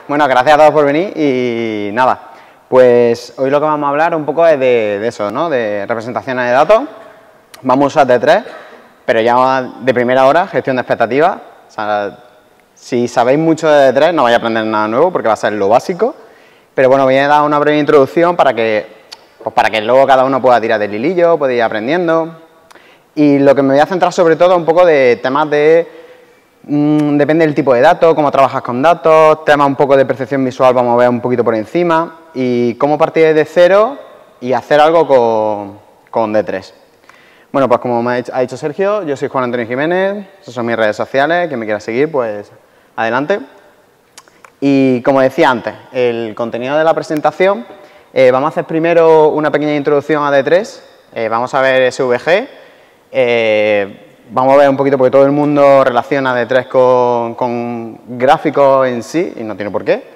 Bueno, gracias a todos por venir y nada, pues hoy lo que vamos a hablar un poco es de eso, ¿no? De representaciones de datos. Vamos a usar D3, pero ya de primera hora, gestión de expectativas. O sea, si sabéis mucho de D3 no vais a aprender nada nuevo porque va a ser lo básico. Pero bueno, voy a dar una breve introducción para que luego cada uno pueda tirar del hilillo, pueda ir aprendiendo. Y lo que me voy a centrar sobre todo un poco de temas de... depende del tipo de datos, cómo trabajas con datos, temas un poco de percepción visual vamos a ver un poquito por encima y cómo partir desde cero y hacer algo con D3. Bueno, pues como me ha dicho Sergio, yo soy Juan Antonio Jiménez, esas son mis redes sociales, quien me quiera seguir, pues adelante. Y como decía antes, el contenido de la presentación, vamos a hacer primero una pequeña introducción a D3, vamos a ver SVG, vamos a ver un poquito porque todo el mundo relaciona D3 con gráficos en sí y no tiene por qué.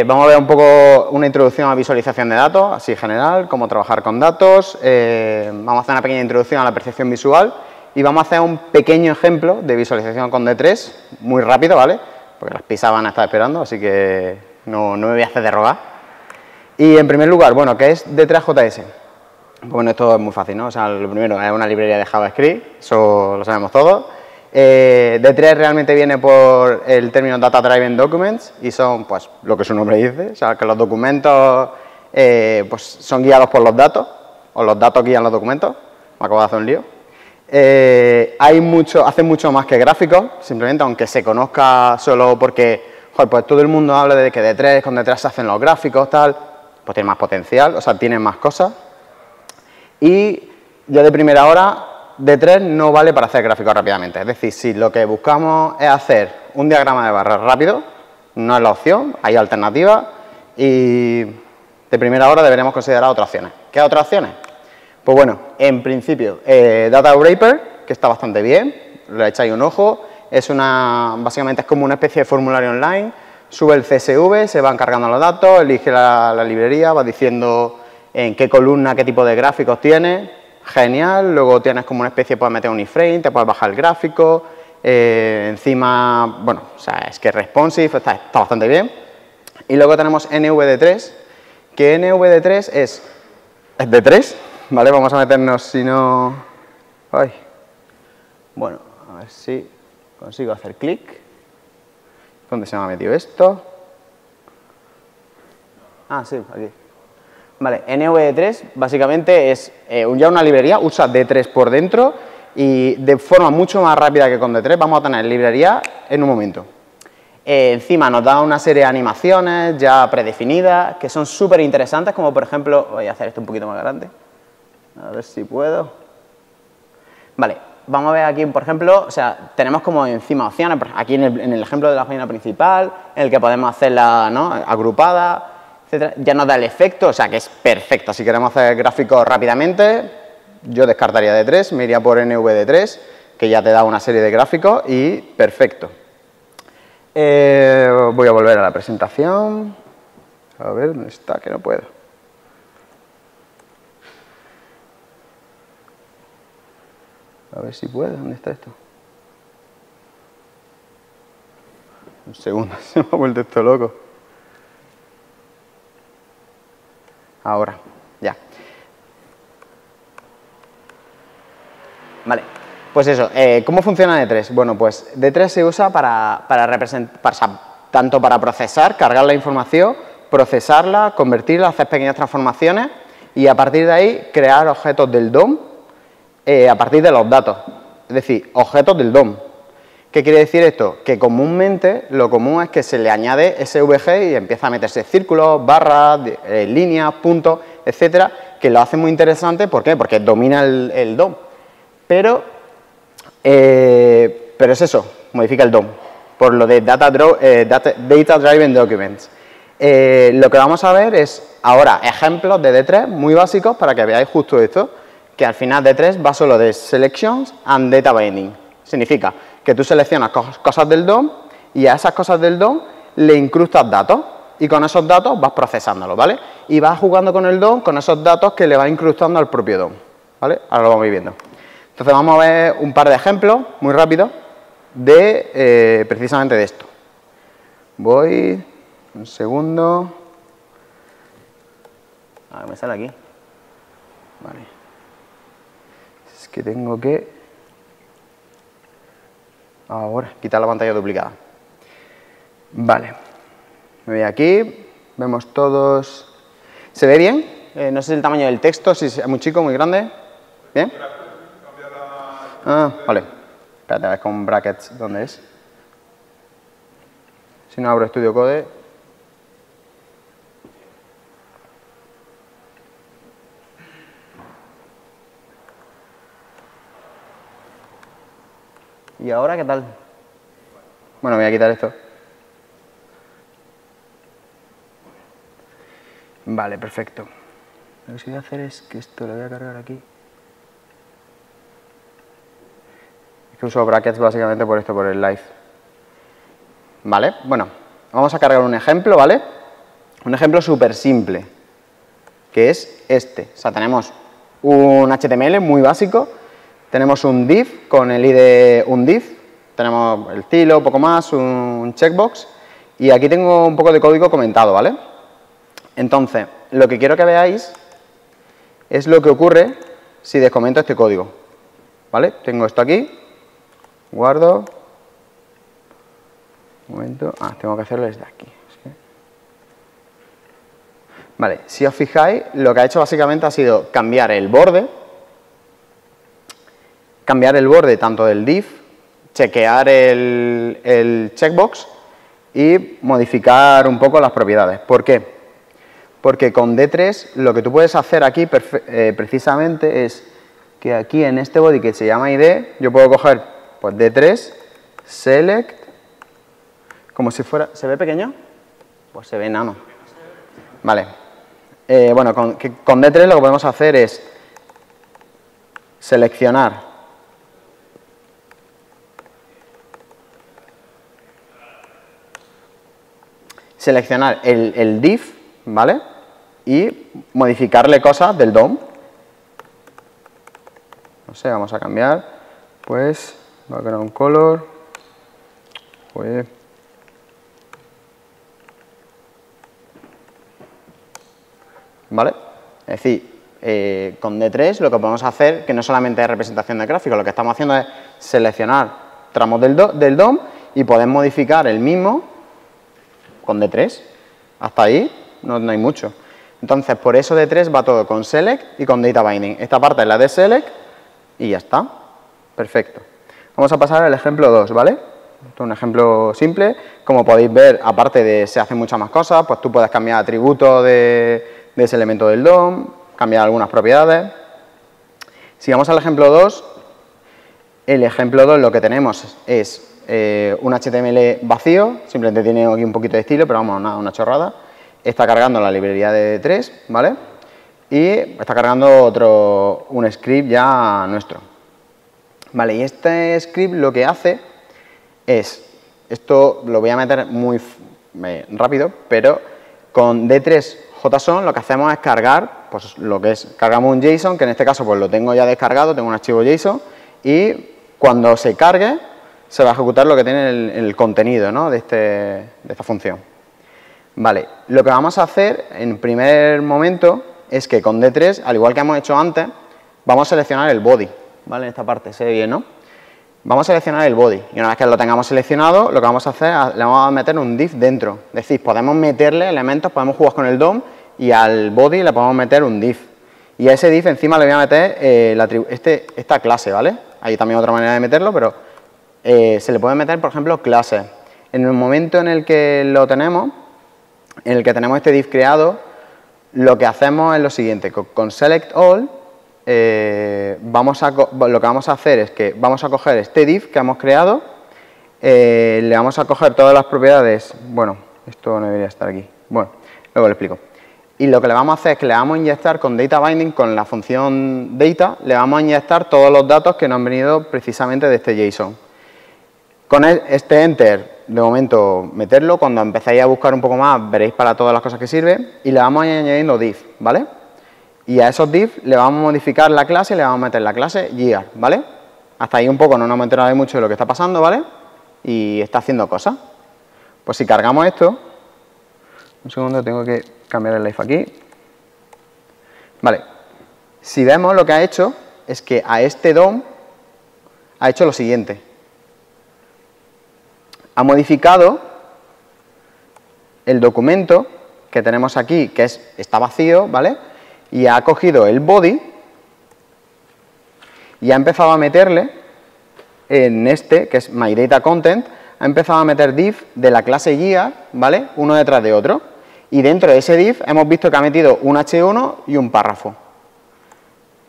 Vamos a ver un poco una introducción a visualización de datos, así general, cómo trabajar con datos. Vamos a hacer una pequeña introducción a la percepción visual y vamos a hacer un pequeño ejemplo de visualización con D3, muy rápido, ¿vale? Porque las pizzas van a estar esperando, así que no me voy a hacer de rogar. Y en primer lugar, bueno, ¿qué es D3JS? Bueno, esto es muy fácil, ¿no? O sea, lo primero es una librería de JavaScript, eso lo sabemos todos. D3 realmente viene por el término Data Driven Documents y son, pues, lo que su nombre dice, o sea, que los documentos pues, son guiados por los datos, o los datos guían los documentos, me acabo de hacer un lío. Hace mucho más que gráficos, simplemente, aunque se conozca solo porque, joder, pues todo el mundo habla de que D3, con D3 se hacen los gráficos, tal, pues tiene más potencial, o sea, tiene más cosas. Y ya de primera hora, D3 no vale para hacer gráficos rápidamente. Es decir, si lo que buscamos es hacer un diagrama de barras rápido, no es la opción, hay alternativas y de primera hora deberemos considerar otras opciones. ¿Qué otras opciones? Pues bueno, en principio, Data Wrapper, que está bastante bien, le echáis un ojo, básicamente es como una especie de formulario online, sube el CSV, se van cargando los datos, elige la librería, va diciendo en qué columna, qué tipo de gráficos tiene, genial, luego tienes como una especie, puedes meter un iframe, te puedes bajar el gráfico, encima, bueno, o sea, es que responsive, está bastante bien. Y luego tenemos NVD3, que NVD3 es D3, ¿vale? Vamos a meternos, si no... Ay. Bueno, a ver si consigo hacer clic. ¿Dónde se me ha metido esto? Ah, sí, aquí. Vale, NVD3 básicamente es ya una librería, usa D3 por dentro y de forma mucho más rápida que con D3 vamos a tener librería en un momento. Encima nos da una serie de animaciones ya predefinidas que son súper interesantes, como por ejemplo, voy a hacer esto un poquito más grande, a ver si puedo. Vale, vamos a ver aquí, por ejemplo, o sea, tenemos como encima opciones, aquí en el ejemplo de la página principal, en el que podemos hacerla, ¿no?, agrupada. Ya nos da el efecto, o sea que es perfecto. Si queremos hacer gráficos rápidamente, yo descartaría D3, me iría por NVD3, que ya te da una serie de gráficos y perfecto. Voy a volver a la presentación. A ver, ¿dónde está? Que no puedo. A ver si puedo. ¿Dónde está esto? Un segundo, se me ha vuelto esto loco. Ahora, ya. Vale, pues eso, ¿cómo funciona D3? Bueno, pues D3 se usa tanto para procesar, cargar la información, procesarla, convertirla, hacer pequeñas transformaciones y a partir de ahí crear objetos del DOM a partir de los datos. Es decir, objetos del DOM. ¿Qué quiere decir esto? Que comúnmente lo común es que se le añade SVG y empieza a meterse círculos, barras, líneas, puntos, etcétera, que lo hace muy interesante. ¿Por qué? Porque domina el DOM. Pero es eso, modifica el DOM, por lo de Data Driven Documents. Lo que vamos a ver es ahora ejemplos de D3 muy básicos para que veáis justo esto, que al final D3 va solo de Selections and Data Binding. Significa que tú seleccionas cosas del DOM y a esas cosas del DOM le incrustas datos y con esos datos vas procesándolos, ¿vale? Y vas jugando con el DOM con esos datos que le vas incrustando al propio DOM, ¿vale? Ahora lo vamos a ir viendo. Entonces vamos a ver un par de ejemplos muy rápidos de precisamente de esto. Voy Un segundo. A ver, me sale aquí. Vale. Es que tengo que... Ahora, quitar la pantalla duplicada. Vale. Me voy aquí. Vemos todos... ¿Se ve bien? No sé el tamaño del texto, si es muy chico, muy grande. ¿Bien? Ah, vale. Espérate, a ver con brackets, ¿dónde es? Si no abro Studio Code. ¿Y ahora qué tal? Bueno, voy a quitar esto. Vale, perfecto. Lo que voy a hacer es que esto lo voy a cargar aquí. Es que uso brackets básicamente por esto, por el live. Vale, bueno, vamos a cargar un ejemplo, ¿vale? Un ejemplo súper simple, que es este. O sea, tenemos un HTML muy básico, tenemos un div con el ID un div, tenemos el estilo, poco más, un checkbox, y aquí tengo un poco de código comentado, ¿vale? Entonces, lo que quiero que veáis es lo que ocurre si descomento este código, ¿vale? Tengo esto aquí, guardo, un momento, tengo que hacerlo desde aquí. Vale, si os fijáis, lo que ha hecho básicamente ha sido cambiar el borde tanto del div, chequear el checkbox y modificar un poco las propiedades. ¿Por qué? Porque con D3 lo que tú puedes hacer aquí precisamente es que aquí en este body que se llama ID, yo puedo coger pues D3, select, como si fuera... ¿Se ve pequeño? Pues se ve enano. Vale. Bueno, con D3 lo que podemos hacer es seleccionar el div, ¿vale? Y modificarle cosas del DOM. No sé, vamos a cambiar, pues, background color, pues... ¿Vale? Es decir, con D3 lo que podemos hacer, que no solamente es representación de gráfico, lo que estamos haciendo es seleccionar tramos del DOM y poder modificar el mismo con D3. Hasta ahí no hay mucho. Entonces, por eso D3 va todo con select y con data binding. Esta parte es la de select y ya está. Perfecto. Vamos a pasar al ejemplo 2, ¿vale? Esto es un ejemplo simple. Como podéis ver, aparte de se hacen muchas más cosas, pues tú puedes cambiar atributos de ese elemento del DOM, cambiar algunas propiedades. Si vamos al ejemplo 2, el ejemplo 2 lo que tenemos es un HTML vacío, simplemente tiene aquí un poquito de estilo, pero vamos, nada, una chorrada. Está cargando la librería de D3, ¿vale? Y está cargando un script ya nuestro. Vale, y este script lo que hace es, esto lo voy a meter muy rápido, pero con D3 JSON lo que hacemos es cargar, pues lo que es, cargamos un JSON, que en este caso pues lo tengo ya descargado, tengo un archivo JSON, y cuando se cargue se va a ejecutar lo que tiene el contenido, ¿no? de esta función. Vale, lo que vamos a hacer en primer momento es que con D3, al igual que hemos hecho antes, vamos a seleccionar el body, ¿vale? En esta parte, se ve bien, ¿no? Vamos a seleccionar el body y una vez que lo tengamos seleccionado, lo que vamos a hacer es, le vamos a meter un div dentro. Es decir, podemos meterle elementos, podemos jugar con el DOM y al body le podemos meter un div. Y a ese div encima le voy a meter esta clase, ¿vale? Hay también otra manera de meterlo, pero se le puede meter, por ejemplo, clases. En el momento en el que lo tenemos, en el que tenemos este div creado, lo que hacemos es lo siguiente, con select all, lo que vamos a hacer es que vamos a coger este div que hemos creado, le vamos a coger todas las propiedades, bueno, esto no debería estar aquí, bueno, luego lo explico. Y lo que le vamos a hacer es que le vamos a inyectar con data binding, con la función data, le vamos a inyectar todos los datos que nos han venido precisamente de este JSON. Con este enter, de momento, meterlo, cuando empecéis a buscar un poco más, veréis para todas las cosas que sirve, y le vamos a ir añadiendo div, ¿vale? Y a esos div le vamos a modificar la clase y le vamos a meter la clase year, ¿vale? Hasta ahí un poco no nos hemos enterado mucho de lo que está pasando, ¿vale? Y está haciendo cosas. Pues si cargamos esto, Un segundo, tengo que cambiar el live aquí. Vale. Si vemos, lo que ha hecho es que a este DOM ha hecho lo siguiente. Ha modificado el documento que tenemos aquí, que está vacío, ¿vale? Y ha cogido el body y ha empezado a meterle en este, que es myDataContent, ha empezado a meter div de la clase gear, ¿vale? Uno detrás de otro. Y dentro de ese div hemos visto que ha metido un H1 y un párrafo.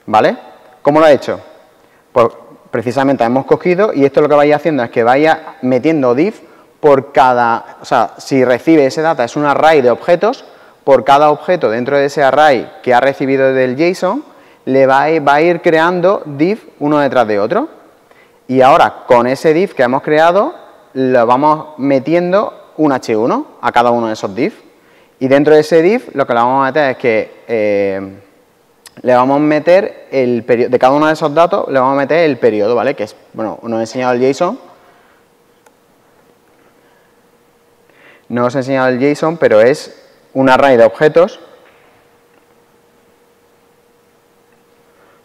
¿Vale? ¿Cómo lo ha hecho? Pues precisamente hemos cogido, y esto lo que vaya haciendo es que vaya metiendo div por cada, o sea, si recibe ese data es un array de objetos, por cada objeto dentro de ese array que ha recibido del JSON, le va a ir creando div uno detrás de otro. Y ahora, con ese div que hemos creado, lo vamos metiendo un H1 a cada uno de esos div. Y dentro de ese div, lo que le vamos a meter es que le vamos a meter el periodo, de cada uno de esos datos, le vamos a meter el periodo, ¿vale? Que es, bueno, nos he enseñado el JSON. No os he enseñado el JSON, pero es un array de objetos.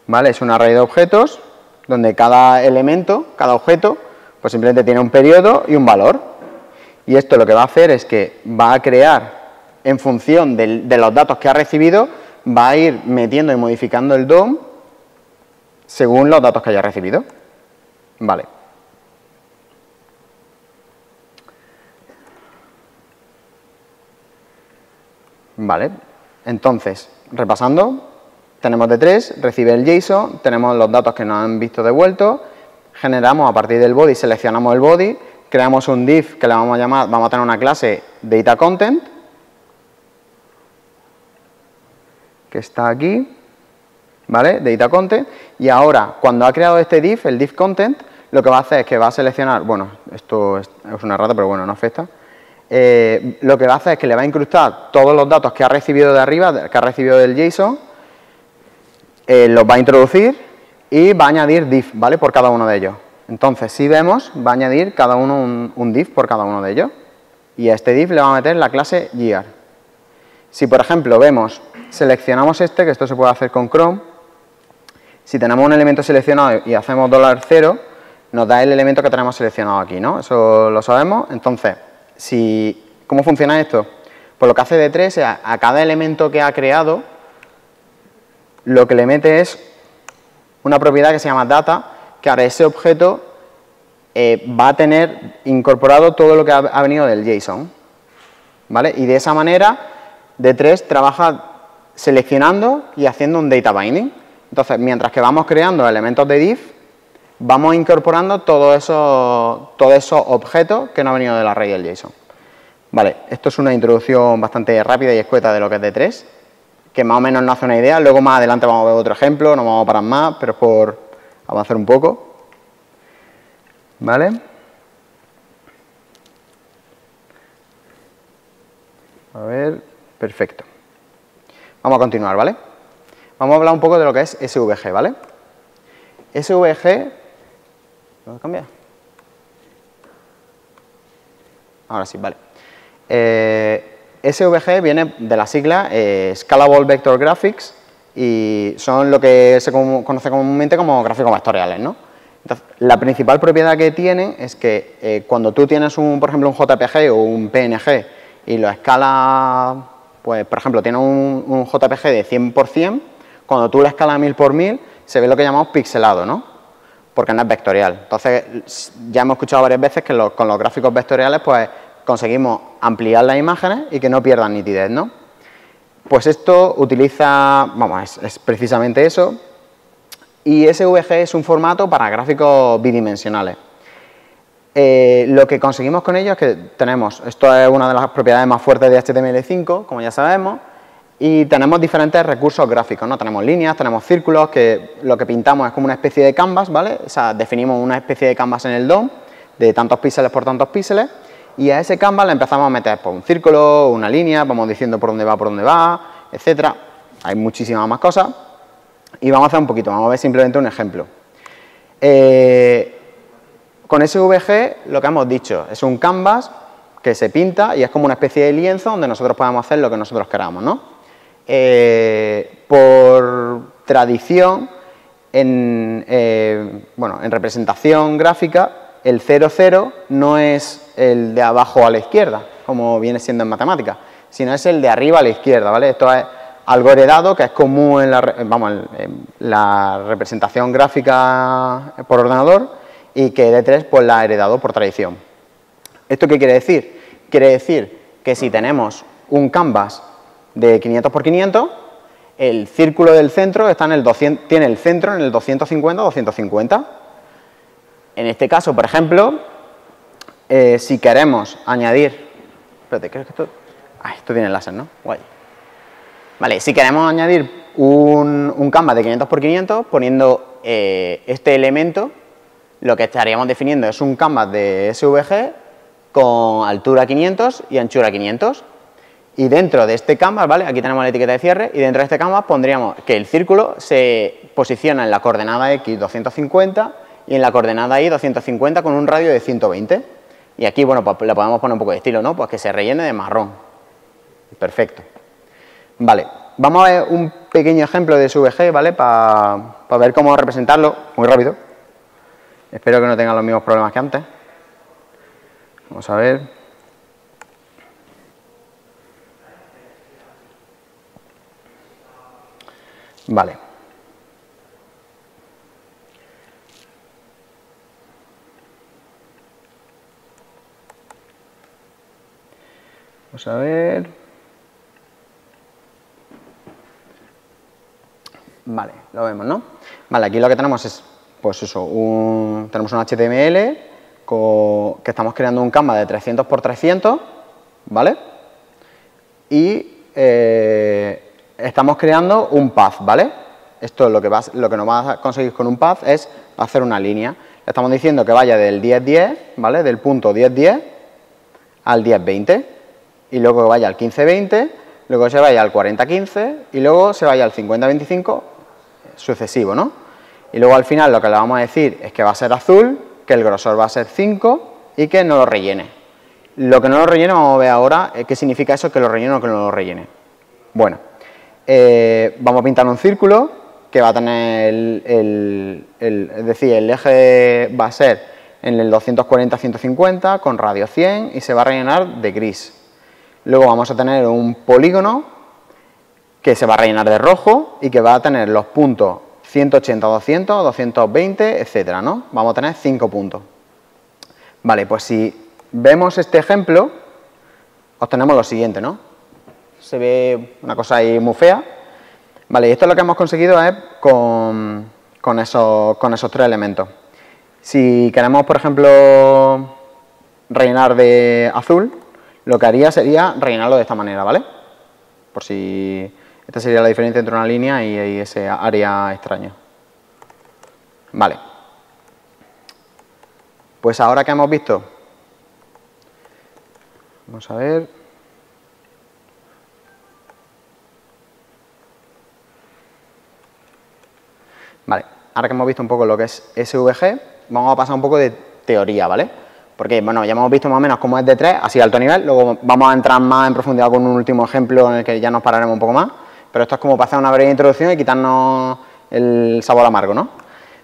¿Vale? Es un array de objetos donde cada elemento, cada objeto, pues simplemente tiene un periodo y un valor. Y esto lo que va a hacer es que va a crear, en función de los datos que ha recibido, va a ir metiendo y modificando el DOM según los datos que haya recibido. Vale. Vale. Entonces, repasando, tenemos D3, recibe el JSON, tenemos los datos que nos han visto devueltos, generamos a partir del body, seleccionamos el body, creamos un div que le vamos a llamar, vamos a tener una clase DataContent, que está aquí, ¿vale? DataContent, y ahora, cuando ha creado este div, el divContent, lo que va a hacer es que va a seleccionar, bueno, esto es una errata, pero bueno, no afecta, lo que va a hacer es que le va a incrustar todos los datos que ha recibido de arriba, que ha recibido del JSON, los va a introducir y va a añadir div, ¿vale? Por cada uno de ellos. Entonces, si vemos, va a añadir cada uno un div por cada uno de ellos. Y a este div le va a meter la clase gear. Si, por ejemplo, vemos, seleccionamos este, que esto se puede hacer con Chrome, si tenemos un elemento seleccionado y hacemos $0, nos da el elemento que tenemos seleccionado aquí, ¿no? Eso lo sabemos. Entonces, ¿cómo funciona esto? Pues lo que hace D3 es a cada elemento que ha creado, lo que le mete es una propiedad que se llama data, que ahora ese objeto va a tener incorporado todo lo que ha venido del JSON, ¿vale? Y de esa manera D3 trabaja seleccionando y haciendo un data binding. Entonces, mientras que vamos creando elementos de div, vamos incorporando todos esos objetos que no han venido del array del JSON. Vale, esto es una introducción bastante rápida y escueta de lo que es D3, que más o menos nos hace una idea. Luego más adelante vamos a ver otro ejemplo, no vamos a parar más, pero es por avanzar un poco. ¿Vale? A ver, perfecto. Vamos a continuar, ¿vale? Vamos a hablar un poco de lo que es SVG, ¿vale? SVG... ¿Lo cambia? Ahora sí, vale. SVG viene de la sigla Scalable Vector Graphics y son lo que se conoce comúnmente como gráficos vectoriales, ¿no? Entonces, la principal propiedad que tienen es que cuando tú tienes, por ejemplo, un JPG o un PNG y lo escalas, pues, por ejemplo, tienes un JPG de 100 por 100, cuando tú lo escalas a 1000 por 1000, se ve lo que llamamos pixelado, ¿no? Porque no es vectorial. Entonces, ya hemos escuchado varias veces que con los gráficos vectoriales, pues, conseguimos ampliar las imágenes y que no pierdan nitidez, ¿no? Pues esto utiliza, vamos, es precisamente eso, y SVG es un formato para gráficos bidimensionales. Lo que conseguimos con ello es que tenemos, esto es una de las propiedades más fuertes de HTML5, como ya sabemos, y tenemos diferentes recursos gráficos, ¿no? Tenemos líneas, tenemos círculos, que lo que pintamos es como una especie de canvas, ¿vale? O sea, definimos una especie de canvas en el DOM, de tantos píxeles por tantos píxeles, y a ese canvas le empezamos a meter pues, un círculo, una línea, vamos diciendo por dónde va, etcétera. Hay muchísimas más cosas. Y vamos a hacer un poquito, vamos a ver simplemente un ejemplo. Con SVG, lo que hemos dicho, es un canvas que se pinta y es como una especie de lienzo donde nosotros podemos hacer lo que nosotros queramos, ¿no? Por tradición, en representación gráfica, el 0, 0 no es el de abajo a la izquierda, como viene siendo en matemáticas, sino es el de arriba a la izquierda, ¿vale? Esto es algo heredado que es común en la representación gráfica por ordenador y que D3 pues la ha heredado por tradición. ¿Esto qué quiere decir? Quiere decir que si tenemos un canvas de 500 por 500, el círculo del centro está en el 200, tiene el centro en el 250-250. En este caso, por ejemplo, si queremos añadir... Espérate, creo que esto... esto tiene láser, ¿no? Guay. Vale, si queremos añadir un canvas de 500 por 500, poniendo este elemento, lo que estaríamos definiendo es un canvas de SVG con altura 500 y anchura 500. Y dentro de este canvas, ¿vale? Aquí tenemos la etiqueta de cierre y dentro de este canvas pondríamos que el círculo se posiciona en la coordenada X 250 y en la coordenada Y 250 con un radio de 120. Y aquí, bueno, pues le podemos poner un poco de estilo, ¿no? Pues que se rellene de marrón. Perfecto. Vale, vamos a ver un pequeño ejemplo de SVG, ¿vale? Para ver cómo representarlo muy rápido. Espero que no tengan los mismos problemas que antes. Vamos a ver. Vale. Vamos a ver. Vale, lo vemos, ¿no? Vale, aquí lo que tenemos es, pues eso, tenemos un HTML que estamos creando un canvas de 300 por 300, ¿vale? Y estamos creando un path, ¿vale? Esto es lo que nos va a conseguir con un path es hacer una línea. Le estamos diciendo que vaya del 10-10, ¿vale? Del punto 10-10 al 10-20 y luego que vaya al 15-20, luego se vaya al 40-15 y luego se vaya al 50-25 sucesivo, ¿no? Y luego al final lo que le vamos a decir es que va a ser azul, que el grosor va a ser 5 y que no lo rellene. Lo que no lo rellene, vamos a ver ahora qué significa eso, que lo rellene o que no lo rellene. Bueno, vamos a pintar un círculo que va a tener es decir, el eje va a ser en el 240-150 con radio 100 y se va a rellenar de gris. Luego vamos a tener un polígono que se va a rellenar de rojo y que va a tener los puntos 180, 200, 220, etcétera, ¿no? Vamos a tener 5 puntos. Vale, pues si vemos este ejemplo, obtenemos lo siguiente, ¿no? Se ve una cosa ahí muy fea. Vale, y esto es lo que hemos conseguido es con esos tres elementos. Si queremos, por ejemplo, rellenar de azul, lo que haría sería rellenarlo de esta manera, ¿vale? Por si... Esta sería la diferencia entre una línea y ese área extraña. Vale. Pues ahora que hemos visto... Vamos a ver... Vale, ahora que hemos visto un poco lo que es SVG, vamos a pasar un poco de teoría, ¿vale? Porque, bueno, ya hemos visto más o menos cómo es D3, así a alto nivel, luego vamos a entrar más en profundidad con un último ejemplo en el que ya nos pararemos un poco más, pero esto es como para hacer una breve introducción y quitarnos el sabor amargo, ¿no?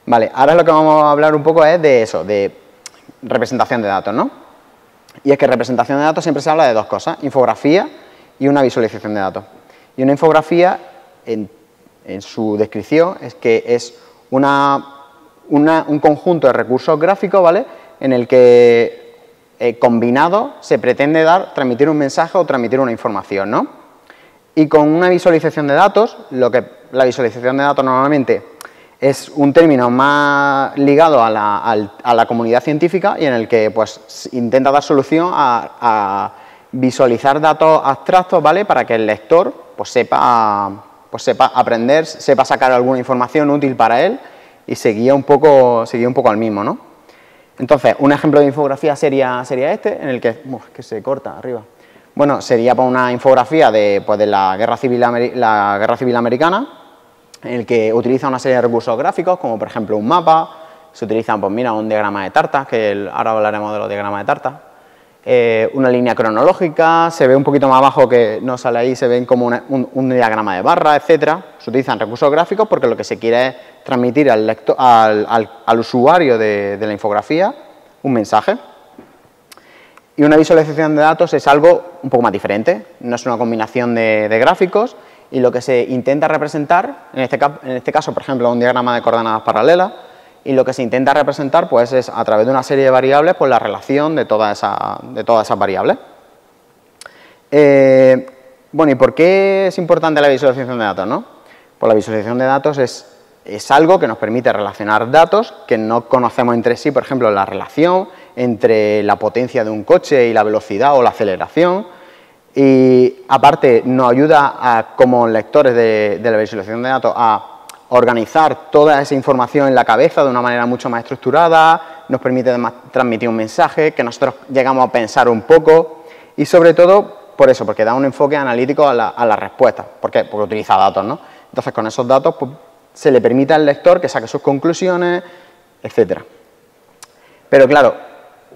Vale, ahora lo que vamos a hablar un poco es de eso, de representación de datos, ¿no? Y es que representación de datos siempre se habla de dos cosas, infografía y una visualización de datos. Y una infografía, en su descripción, es que es un conjunto de recursos gráficos, ¿vale?, en el que combinado se pretende transmitir un mensaje o transmitir una información, ¿no? Y con una visualización de datos, la visualización de datos normalmente es un término más ligado a la comunidad científica y en el que pues intenta dar solución a visualizar datos abstractos, ¿vale?, para que el lector pues sepa aprender, sepa sacar alguna información útil para él y se guíe un poco al mismo, ¿no? Entonces, un ejemplo de infografía sería este, en el que se corta arriba. Bueno, sería pues, una infografía de la Guerra Civil Americana, en el que utiliza una serie de recursos gráficos, como por ejemplo un mapa, se utilizan, pues mira, un diagrama de tartas, que ahora hablaremos de los diagramas de tartas, una línea cronológica, se ve un poquito más abajo que no sale ahí, se ven como un diagrama de barra, etcétera. Se utilizan recursos gráficos porque lo que se quiere es transmitir al usuario de la infografía un mensaje. Y una visualización de datos es algo un poco más diferente, no es una combinación de gráficos, y lo que se intenta representar, en este caso, por ejemplo, un diagrama de coordenadas paralelas, y lo que se intenta representar pues, es a través de una serie de variables pues, la relación de todas esas variables. Bueno, ¿y por qué es importante la visualización de datos, no? Pues la visualización de datos es algo que nos permite relacionar datos que no conocemos entre sí, por ejemplo, la relación entre la potencia de un coche y la velocidad o la aceleración, y aparte nos ayuda como lectores de la visualización de datos a organizar toda esa información en la cabeza de una manera mucho más estructurada, nos permite transmitir un mensaje, que nosotros llegamos a pensar un poco, y sobre todo por eso, porque da un enfoque analítico a la respuesta. ¿Por qué? Porque utiliza datos, ¿no? Entonces con esos datos pues, se le permite al lector que saque sus conclusiones, etcétera. Pero claro,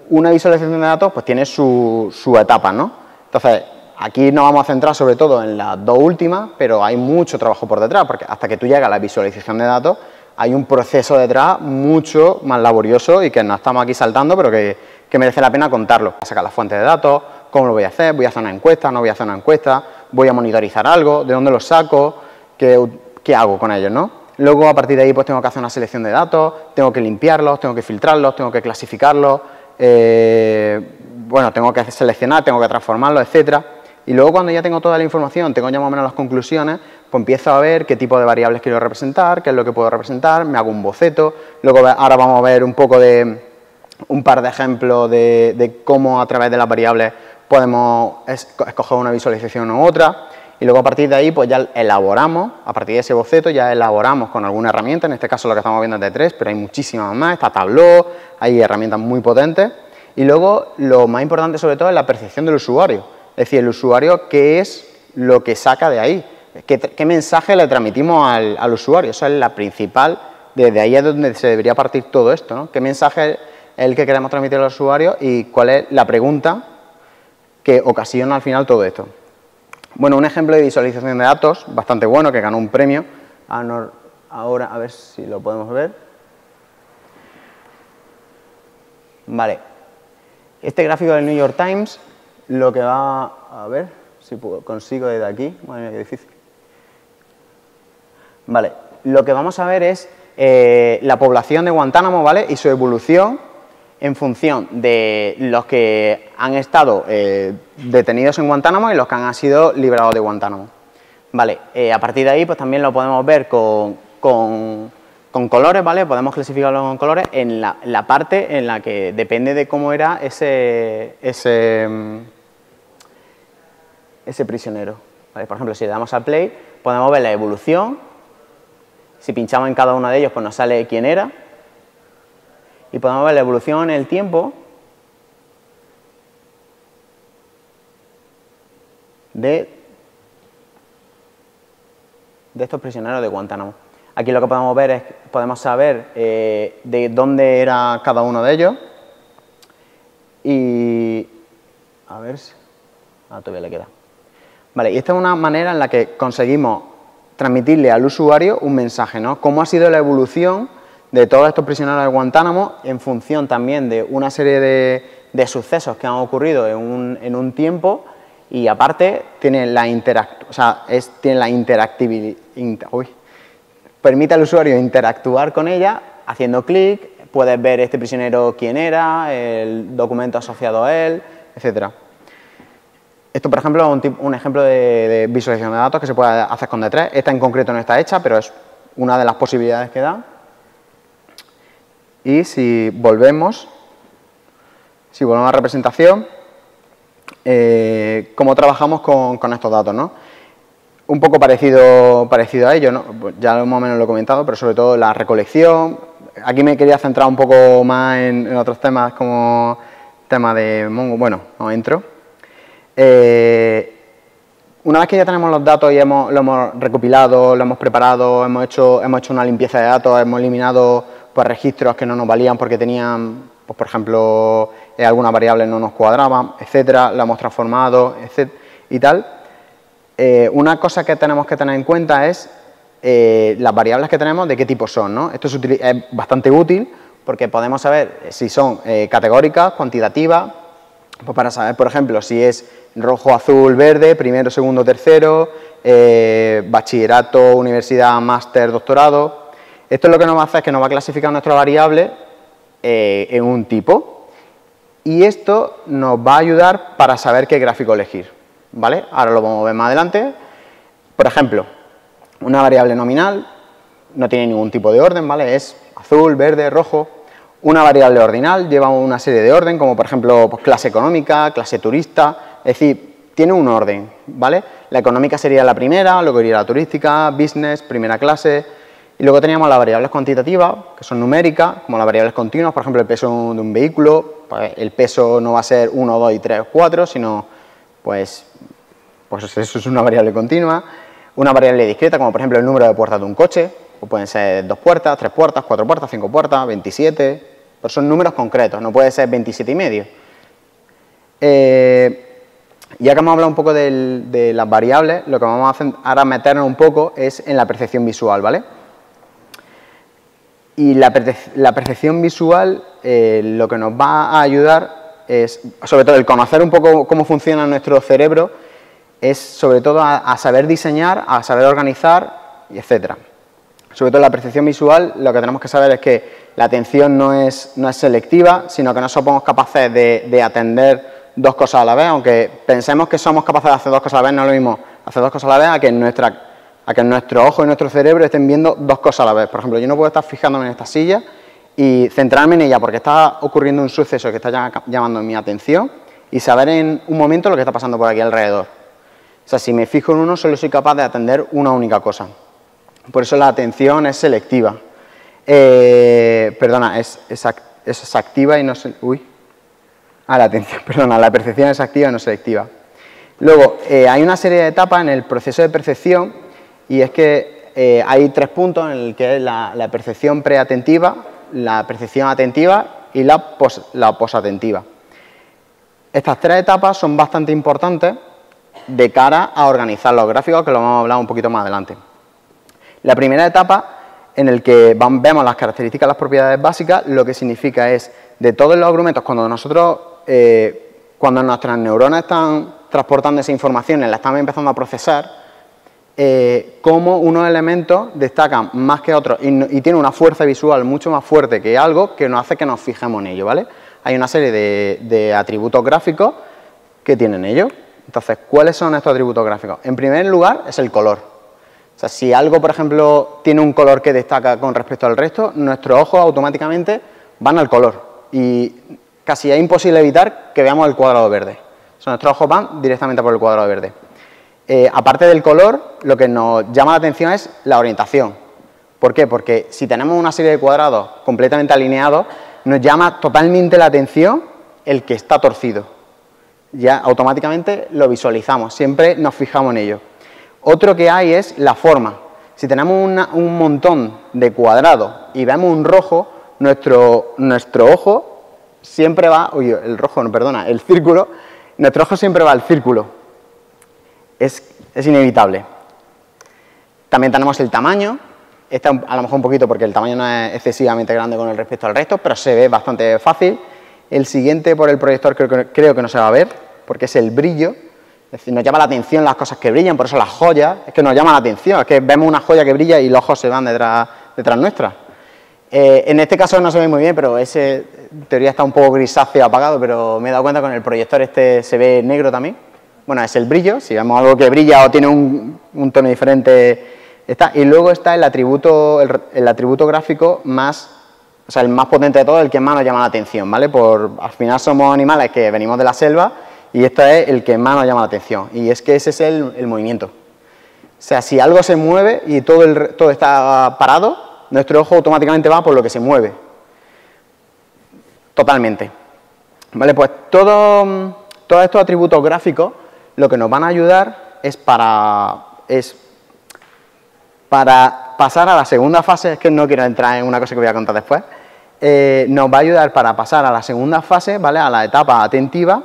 una visualización de datos pues tiene su etapa, ¿no? Entonces, aquí nos vamos a centrar sobre todo en las dos últimas, pero hay mucho trabajo por detrás, porque hasta que tú llegas a la visualización de datos, hay un proceso detrás mucho más laborioso y que no estamos aquí saltando, pero que merece la pena contarlo. Voy a sacar las fuentes de datos, cómo lo voy a hacer, voy a hacer una encuesta, no voy a hacer una encuesta, voy a monitorizar algo, de dónde lo saco, qué hago con ellos, ¿no? Luego, a partir de ahí, pues tengo que hacer una selección de datos, tengo que limpiarlos, tengo que filtrarlos, tengo que clasificarlos, bueno, tengo que seleccionar, tengo que transformarlos, etcétera. Y luego, cuando ya tengo toda la información, tengo ya más o menos las conclusiones, pues empiezo a ver qué tipo de variables quiero representar, qué es lo que puedo representar, me hago un boceto. Luego, ahora vamos a ver un poco un par de ejemplos de cómo a través de las variables podemos escoger una visualización u otra. Y luego a partir de ahí pues ya elaboramos, a partir de ese boceto ya elaboramos con alguna herramienta, en este caso lo que estamos viendo es de 3, pero hay muchísimas más, está Tableau, hay herramientas muy potentes. Y luego lo más importante sobre todo es la percepción del usuario, es decir, el usuario qué es lo que saca de ahí, qué mensaje le transmitimos al usuario, eso es la principal, desde ahí es donde se debería partir todo esto, ¿no? ¿Qué mensaje es el que queremos transmitir al usuario y cuál es la pregunta que ocasiona al final todo esto? Bueno, un ejemplo de visualización de datos bastante bueno, que ganó un premio. Ahora, a ver si lo podemos ver. Vale. Este gráfico del New York Times, lo que va... A ver si consigo desde aquí. Madre mía, qué difícil. Vale. Lo que vamos a ver es la población de Guantánamo, ¿vale? Y su evolución en función de los que han estado detenidos en Guantánamo y los que han sido liberados de Guantánamo. Vale, a partir de ahí pues también lo podemos ver con colores, ¿vale? Podemos clasificarlo con colores en la parte en la que depende de cómo era ese prisionero. ¿Vale? Por ejemplo, si le damos a play, podemos ver la evolución. Si pinchamos en cada uno de ellos, pues nos sale quién era. Y podemos ver la evolución en el tiempo de estos prisioneros de Guantánamo. Aquí lo que podemos ver es, podemos saber de dónde era cada uno de ellos. Y a ver si... todavía le queda. Vale, y esta es una manera en la que conseguimos transmitirle al usuario un mensaje, ¿no? Cómo ha sido la evolución de todos estos prisioneros de Guantánamo en función también de una serie de sucesos que han ocurrido en un tiempo, y aparte tiene la interactividad, permite al usuario interactuar con ella haciendo clic, puedes ver este prisionero quién era, el documento asociado a él, etcétera. Esto, por ejemplo, es un ejemplo de visualización de datos que se puede hacer con D3. Esta en concreto no está hecha, pero es una de las posibilidades que da. Y si volvemos a la representación, cómo trabajamos con estos datos, ¿no? Un poco parecido a ello, ¿no? Ya más o menos lo he comentado, pero sobre todo la recolección. Aquí me quería centrar un poco más en otros temas, como tema de Mongo. Bueno, no entro. Una vez que ya tenemos los datos y lo hemos recopilado, lo hemos preparado, hemos hecho una limpieza de datos, hemos eliminado pues, registros que no nos valían porque tenían, pues, por ejemplo, algunas variables no nos cuadraban, etcétera, la hemos transformado, etcétera, y tal. Una cosa que tenemos que tener en cuenta es las variables que tenemos, de qué tipo son, ¿no? Esto es bastante útil porque podemos saber si son categóricas, cuantitativas, pues para saber, por ejemplo, si es rojo, azul, verde, primero, segundo, tercero, bachillerato, universidad, máster, doctorado. Esto lo que nos va a hacer es que nos va a clasificar nuestra variable en un tipo, y esto nos va a ayudar para saber qué gráfico elegir, ¿vale? Ahora lo vamos a ver más adelante. Por ejemplo, una variable nominal no tiene ningún tipo de orden, ¿vale? Es azul, verde, rojo. Una variable ordinal lleva una serie de orden, como por ejemplo pues, clase económica, clase turista, es decir, tiene un orden, ¿vale? La económica sería la primera, luego iría la turística, business, primera clase, y luego teníamos las variables cuantitativas, que son numéricas, como las variables continuas, por ejemplo el peso de un vehículo, pues, el peso no va a ser 1, 2, 3, 4, sino pues eso es una variable continua. Una variable discreta, como por ejemplo el número de puertas de un coche, o pueden ser 2 puertas, 3 puertas, 4 puertas, 5 puertas, 27, pero son números concretos, no puede ser 27 y medio. Ya que hemos hablado un poco de las variables, lo que vamos a hacer ahora meternos un poco es en la percepción visual, ¿vale? Y la percepción visual lo que nos va a ayudar es, sobre todo el conocer un poco cómo funciona nuestro cerebro, es sobre todo a saber diseñar, a saber organizar, y etcétera. Sobre todo la percepción visual, lo que tenemos que saber es que la atención no es selectiva, sino que no somos capaces de atender dos cosas a la vez, aunque pensemos que somos capaces de hacer dos cosas a la vez, no es lo mismo hacer dos cosas a la vez a que nuestro ojo y nuestro cerebro estén viendo dos cosas a la vez. Por ejemplo, yo no puedo estar fijándome en esta silla y centrarme en ella porque está ocurriendo un suceso que está llamando mi atención y saber en un momento lo que está pasando por aquí alrededor. O sea, si me fijo en uno, solo soy capaz de atender una única cosa. Por eso la atención es selectiva. Perdona, es activa y no... la atención, perdona, la percepción es activa y no selectiva. Luego, hay una serie de etapas en el proceso de percepción, y es que hay 3 puntos en el que es la percepción preatentiva, la percepción atentiva y la posatentiva. Estas 3 etapas son bastante importantes de cara a organizar los gráficos, que lo vamos a hablar un poquito más adelante. La primera etapa, en el que vemos las características, las propiedades básicas, lo que significa es, de todos los argumentos, cuando nuestras neuronas están transportando esa información y la están empezando a procesar, cómo unos elementos destacan más que otros y tienen una fuerza visual mucho más fuerte que algo que nos hace que nos fijemos en ello, ¿vale? Hay una serie de atributos gráficos que tienen ellos. Entonces, ¿cuáles son estos atributos gráficos? En primer lugar, es el color. O sea, si algo, por ejemplo, tiene un color que destaca con respecto al resto, nuestros ojos automáticamente van al color. Y casi es imposible evitar que veamos el cuadrado verde. O sea, nuestros ojos van directamente por el cuadrado verde. Aparte del color, lo que nos llama la atención es la orientación. ¿Por qué? Porque si tenemos una serie de cuadrados completamente alineados, nos llama totalmente la atención el que está torcido. Ya automáticamente lo visualizamos, siempre nos fijamos en ello. Otro que hay es la forma. Si tenemos un montón de cuadrados y vemos un rojo, nuestro ojo siempre va... el círculo. Nuestro ojo siempre va al círculo. Es inevitable. También tenemos el tamaño. Este a lo mejor un poquito porque el tamaño no es excesivamente grande con respecto al resto, pero se ve bastante fácil. El siguiente por el proyector creo que no se va a ver, porque es el brillo. Es decir, nos llama la atención las cosas que brillan, por eso las joyas, es que nos llama la atención, es que vemos una joya que brilla y los ojos se van detrás nuestra. En este caso no se ve muy bien, pero ese en teoría está un poco grisáceo, apagado, pero me he dado cuenta que con el proyector este se ve negro también. Bueno, es el brillo, si vemos algo que brilla o tiene un tono diferente, está. Y luego está el atributo gráfico más... O sea, el más potente de todo, el que más nos llama la atención, ¿vale? Al final somos animales que venimos de la selva y este es el que más nos llama la atención. Y es que ese es el movimiento. O sea, si algo se mueve y todo está parado, nuestro ojo automáticamente va por lo que se mueve. Totalmente. ¿Vale? Pues todos estos atributos gráficos lo que nos van a ayudar es para pasar a la segunda fase, es que no quiero entrar en una cosa que voy a contar después, nos va a ayudar para pasar a la segunda fase, ¿vale? A la etapa atentiva,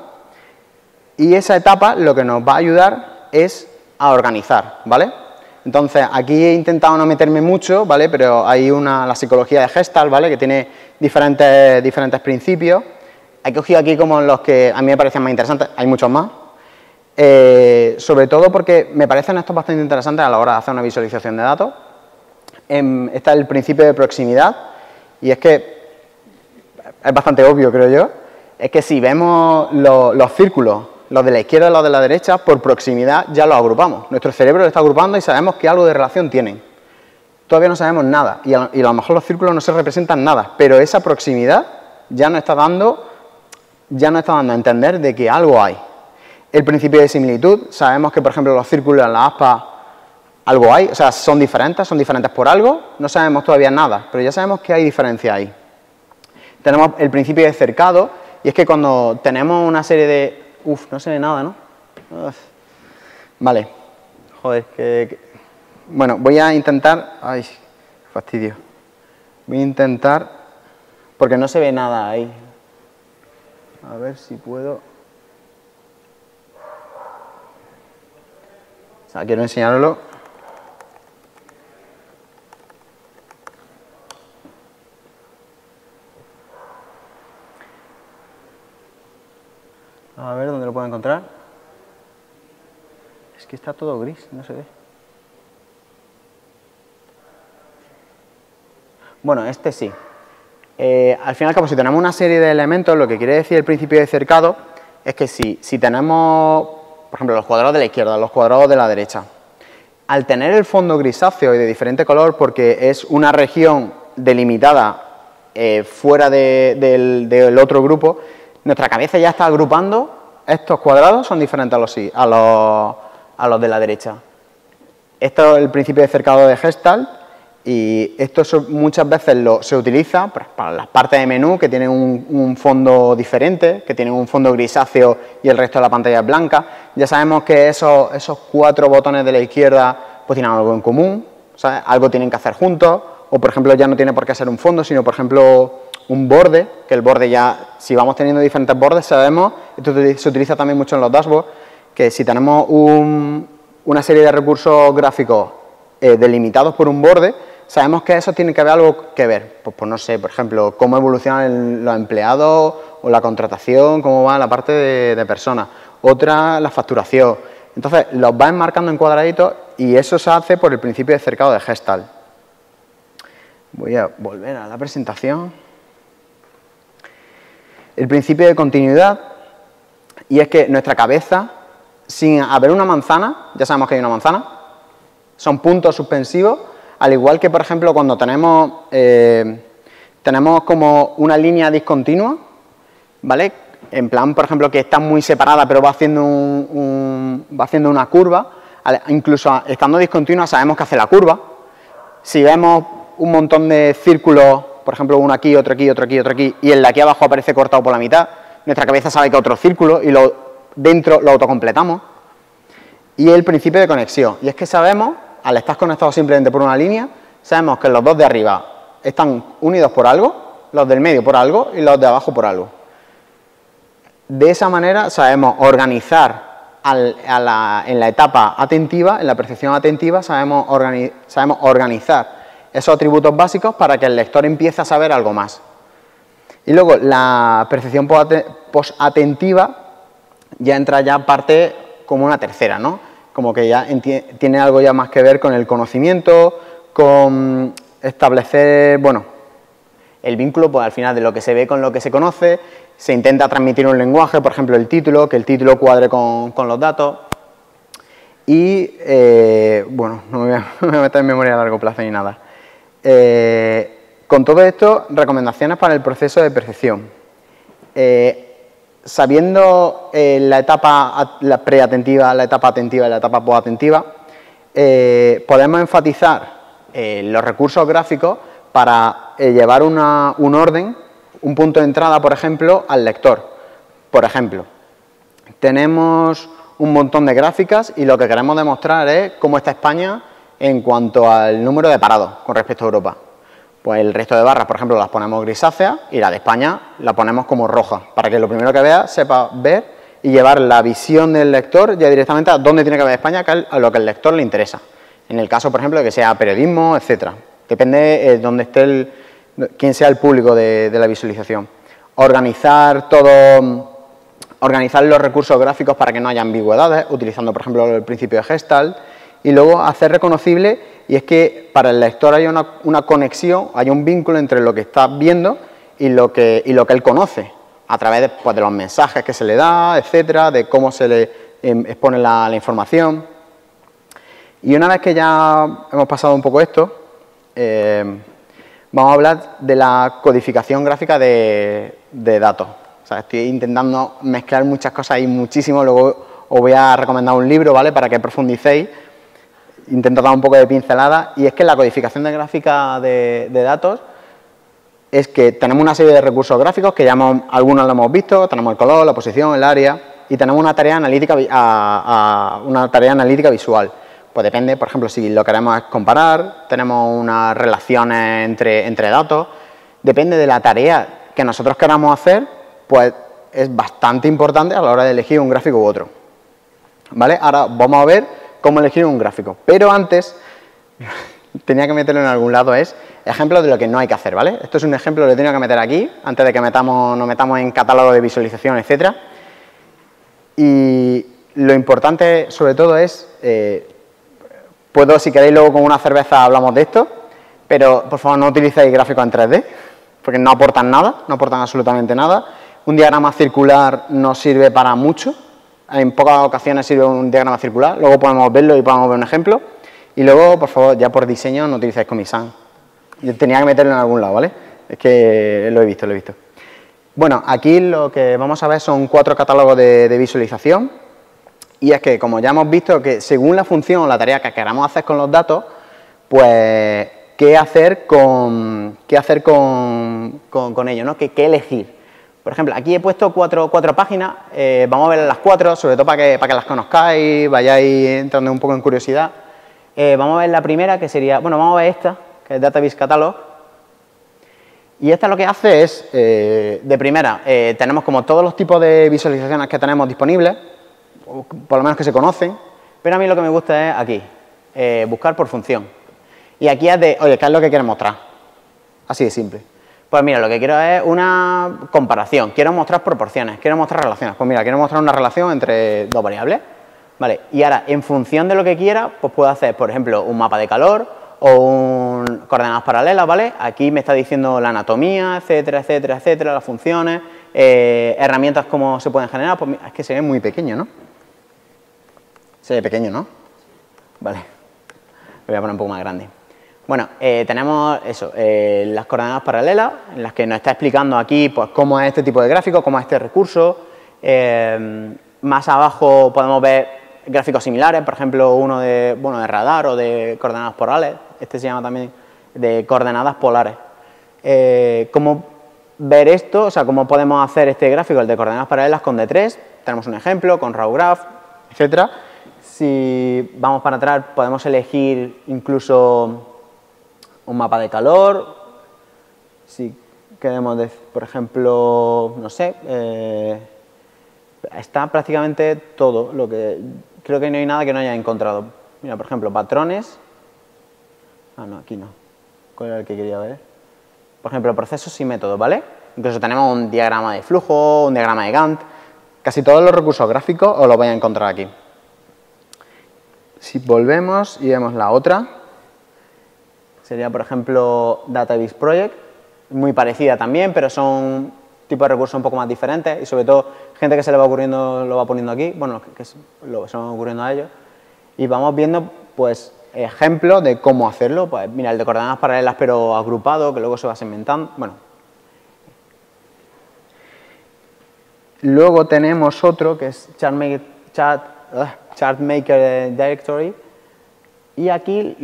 y esa etapa lo que nos va a ayudar es a organizar, ¿vale? Entonces, aquí he intentado no meterme mucho, ¿vale? Pero hay la psicología de Gestalt, ¿vale? Que tiene diferentes principios. He cogido aquí como los que a mí me parecen más interesantes, hay muchos más. Sobre todo porque me parecen estos bastante interesantes a la hora de hacer una visualización de datos. Está el principio de proximidad, y es que es bastante obvio, creo yo, es que si vemos los círculos, los de la izquierda y los de la derecha, por proximidad ya los agrupamos. Nuestro cerebro lo está agrupando y sabemos que algo de relación tienen. Todavía no sabemos nada, y a lo mejor los círculos no se representan nada, pero esa proximidad ya nos está dando a entender de que algo hay. El principio de similitud, sabemos que, por ejemplo, los círculos en la aspa, algo hay, o sea, son diferentes por algo, no sabemos todavía nada, pero ya sabemos que hay diferencia ahí. Tenemos el principio de cercado, y es que cuando tenemos una serie de... no se ve nada, ¿no? Vale. Joder, Bueno, voy a intentar... Ay, qué fastidio. Voy a intentar... Porque no se ve nada ahí. A ver si puedo... O sea, quiero enseñarlo. A ver, ¿dónde lo puedo encontrar? Es que está todo gris, no se ve. Bueno, este sí. Al final, como si tenemos una serie de elementos, lo que quiere decir el principio de cercado es que si tenemos, por ejemplo, los cuadrados de la izquierda, los cuadrados de la derecha, al tener el fondo grisáceo y de diferente color, porque es una región delimitada fuera del otro grupo, nuestra cabeza ya está agrupando estos cuadrados, son diferentes a los de la derecha. Esto es el principio de cercado de Gestalt, y esto muchas veces se utiliza para las partes de menú que tienen un fondo diferente, que tienen un fondo grisáceo y el resto de la pantalla es blanca. Ya sabemos que esos 4 botones de la izquierda pues tienen algo en común, ¿sabes? Algo tienen que hacer juntos, o por ejemplo ya no tiene por qué ser un fondo, sino por ejemplo un borde, que el borde ya, si vamos teniendo diferentes bordes, sabemos, esto se utiliza también mucho en los dashboards, que si tenemos una serie de recursos gráficos delimitados por un borde, sabemos que eso tiene que haber algo que ver. Pues no sé, por ejemplo, cómo evolucionan los empleados o la contratación, cómo va la parte de personas. Otra, la facturación. Entonces, los va enmarcando en cuadraditos, y eso se hace por el principio de cercado de Gestalt. Voy a volver a la presentación. El principio de continuidad, y es que nuestra cabeza, sin haber una manzana, ya sabemos que hay una manzana, son puntos suspensivos, al igual que, por ejemplo, cuando tenemos como una línea discontinua, ¿vale? En plan, por ejemplo, que está muy separada, pero va haciendo una curva. Incluso estando discontinua, sabemos que hace la curva. Si vemos un montón de círculos, por ejemplo, uno aquí, otro aquí, otro aquí, otro aquí, y el de aquí abajo aparece cortado por la mitad, nuestra cabeza sabe que otro círculo, y dentro lo autocompletamos. Y el principio de conexión, y es que sabemos, al estar conectados simplemente por una línea, sabemos que los dos de arriba están unidos por algo, los del medio por algo y los de abajo por algo. De esa manera sabemos organizar en la etapa atentiva, en la percepción atentiva, sabemos organizar esos atributos básicos para que el lector empiece a saber algo más. Y luego la percepción posatentiva ya entra ya parte como una tercera, ¿no? Como que ya tiene algo ya más que ver con el conocimiento, con establecer, bueno, el vínculo, pues al final de lo que se ve con lo que se conoce, se intenta transmitir un lenguaje, por ejemplo el título, que el título cuadre con los datos. Y, bueno, no me voy a meter en memoria a largo plazo ni nada. Con todo esto, recomendaciones para el proceso de percepción. Sabiendo la etapa preatentiva, la etapa atentiva y la etapa posatentiva, podemos enfatizar los recursos gráficos para llevar un orden, un punto de entrada, por ejemplo, al lector. Por ejemplo, tenemos un montón de gráficas y lo que queremos demostrar es cómo está España en cuanto al número de parados con respecto a Europa. Pues el resto de barras, por ejemplo, las ponemos grisáceas y la de España la ponemos como roja, para que lo primero que vea sepa ver y llevar la visión del lector ya directamente a dónde tiene que ver España, que es a lo que al lector le interesa. En el caso, por ejemplo, de que sea periodismo, etcétera. Depende de dónde esté quién sea el público de la visualización. Organizar los recursos gráficos para que no haya ambigüedades, utilizando, por ejemplo, el principio de Gestalt, y luego hacer reconocible, y es que para el lector haya una conexión, haya un vínculo entre lo que está viendo y lo que él conoce, a través de, pues, de los mensajes que se le da, etcétera, de cómo se le expone la información. Y una vez que ya hemos pasado un poco esto, vamos a hablar de la codificación gráfica de datos. O sea, estoy intentando mezclar muchas cosas y muchísimo, luego os voy a recomendar un libro, ¿vale?, para que profundicéis. Intento dar un poco de pincelada, y es que la codificación de gráfica de datos es que tenemos una serie de recursos gráficos que ya algunos lo hemos visto, tenemos el color, la posición, el área, y tenemos una tarea analítica visual. Pues depende, por ejemplo, si lo queremos comparar, tenemos unas relaciones entre datos, depende de la tarea que nosotros queramos hacer, pues es bastante importante a la hora de elegir un gráfico u otro. ¿Vale? Ahora vamos a ver cómo elegir un gráfico, pero antes tenía que meterlo en algún lado, es ejemplo de lo que no hay que hacer, ¿vale? Esto es un ejemplo que lo he tenido que meter aquí, antes de que nos metamos en catálogo de visualización, etcétera. Y lo importante, sobre todo, es, si queréis luego con una cerveza hablamos de esto, pero por favor no utilicéis gráficos en 3D, porque no aportan nada, no aportan absolutamente nada. Un diagrama circular no sirve para mucho. En pocas ocasiones sirve un diagrama circular, luego podemos verlo y podemos ver un ejemplo. Y luego, por favor, ya por diseño no utilicéis Comic Sans. Yo tenía que meterlo en algún lado, ¿vale? Es que lo he visto. Bueno, aquí lo que vamos a ver son 4 catálogos de visualización. Y es que, como ya hemos visto, que según la función o la tarea que queramos hacer con los datos, pues, ¿qué hacer con ello, ¿no? ¿Qué elegir? Por ejemplo, aquí he puesto cuatro páginas, vamos a ver las 4, sobre todo para que las conozcáis, vayáis entrando un poco en curiosidad. Vamos a ver la primera, que sería, bueno, vamos a ver esta, que es Database Catalog. Y esta lo que hace es, de primera, tenemos como todos los tipos de visualizaciones que tenemos disponibles, por lo menos que se conocen, pero a mí lo que me gusta es aquí, buscar por función. Y aquí es de, oye, ¿qué es lo que quieres mostrar? Así de simple. Pues mira, lo que quiero es una comparación, quiero mostrar proporciones, quiero mostrar relaciones. Pues mira, quiero mostrar una relación entre 2 variables, ¿vale? Y ahora, en función de lo que quiera, pues puedo hacer, por ejemplo, un mapa de calor o coordenadas paralelas, ¿vale? Aquí me está diciendo la anatomía, etcétera, las funciones, herramientas cómo se pueden generar. Pues mira, es que se ve muy pequeño, ¿no? Se ve pequeño, ¿no? Vale, lo voy a poner un poco más grande. Bueno, tenemos eso, las coordenadas paralelas, en las que nos está explicando aquí, pues, cómo es este tipo de gráfico, cómo es este recurso. Más abajo podemos ver gráficos similares, por ejemplo, uno de radar o de coordenadas polares. Este se llama también de coordenadas polares. ¿Cómo ver esto? O sea, ¿cómo podemos hacer este gráfico, el de coordenadas paralelas, con D3? Tenemos un ejemplo, con raw graph, etcétera. Si vamos para atrás, podemos elegir incluso un mapa de calor. Si queremos, por ejemplo, no sé, está prácticamente todo lo que... Creo que no hay nada que no haya encontrado. Mira, por ejemplo, patrones. Ah, no, aquí no. ¿Cuál era el que quería ver? Por ejemplo, procesos y métodos, ¿vale? Incluso tenemos un diagrama de flujo, un diagrama de Gantt. Casi todos los recursos gráficos os los vais a encontrar aquí. Si volvemos y vemos la otra, sería, por ejemplo, Database Project. Muy parecida también, pero son tipos de recursos un poco más diferentes y, sobre todo, gente que se le va ocurriendo lo va poniendo aquí, bueno, que se van ocurriendo a ellos. Y vamos viendo, pues, ejemplos de cómo hacerlo. Pues mira, el de coordenadas paralelas pero agrupado, que luego se va segmentando. Bueno. Luego tenemos otro que es Chartmaker Directory. Y aquí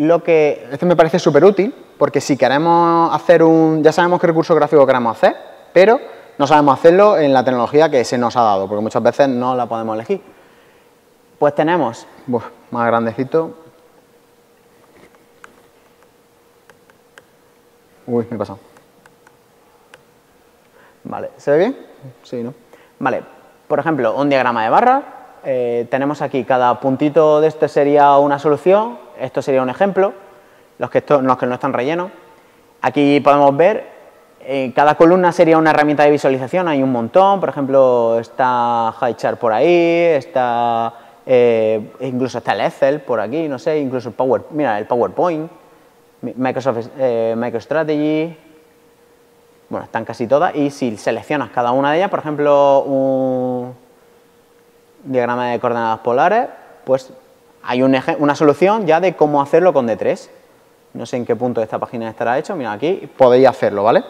este me parece súper útil, porque si queremos hacer ya sabemos qué recurso gráfico queremos hacer, pero no sabemos hacerlo en la tecnología que se nos ha dado, porque muchas veces no la podemos elegir. Pues tenemos, más grandecito. Uy, me he pasado. Vale, ¿se ve bien? Sí, ¿no? Vale, por ejemplo, un diagrama de barras. Tenemos aquí cada puntito de este sería una solución, esto sería un ejemplo, los que no están rellenos. Aquí podemos ver, cada columna sería una herramienta de visualización, hay un montón, por ejemplo, está HighChart por ahí, está, incluso está el Excel por aquí, no sé, incluso el PowerPoint, MicroStrategy, bueno, están casi todas, y si seleccionas cada una de ellas, por ejemplo, un diagrama de coordenadas polares, pues hay una solución ya de cómo hacerlo con D3. No sé en qué punto de esta página estará hecho, mira aquí, podéis hacerlo, ¿vale?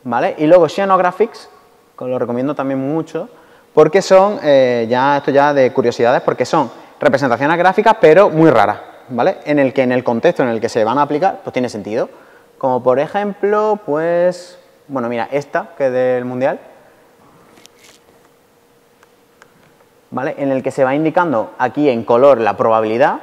¿Vale? Y luego Xenographics, que os lo recomiendo también mucho, porque son, esto ya de curiosidades, porque son representaciones gráficas, pero muy raras, ¿vale? En el contexto en el que se van a aplicar, pues tiene sentido. Como por ejemplo, pues, bueno, mira, esta, que es del Mundial, ¿vale? En el que se va indicando aquí en color la probabilidad,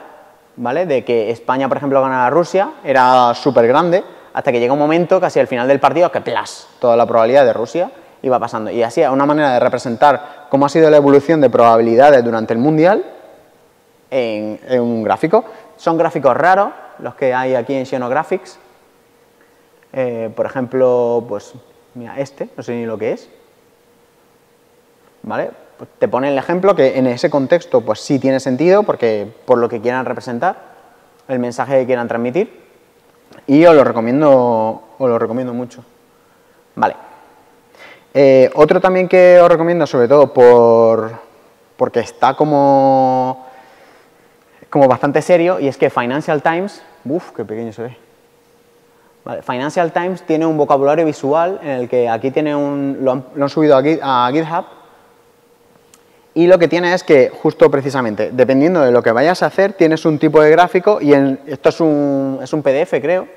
¿vale? De que España, por ejemplo, ganara a Rusia, era súper grande, hasta que llega un momento, casi al final del partido, que ¡plas!, toda la probabilidad de Rusia iba pasando. Y así es una manera de representar cómo ha sido la evolución de probabilidades durante el Mundial en un gráfico. Son gráficos raros, los que hay aquí en Xenographics. Por ejemplo, pues, mira, no sé ni lo que es, ¿vale? Pues te pone el ejemplo que en ese contexto pues sí tiene sentido, porque por lo que quieran representar, el mensaje que quieran transmitir, y os lo recomiendo mucho. Vale. Otro también que os recomiendo, sobre todo porque está como bastante serio, y es que Financial Times, ¡uf, qué pequeño se ve! Vale, Financial Times tiene un vocabulario visual en el que aquí tiene lo han subido aquí a GitHub, y lo que tiene es que, justo precisamente, dependiendo de lo que vayas a hacer, tienes un tipo de gráfico, y esto es un PDF, creo.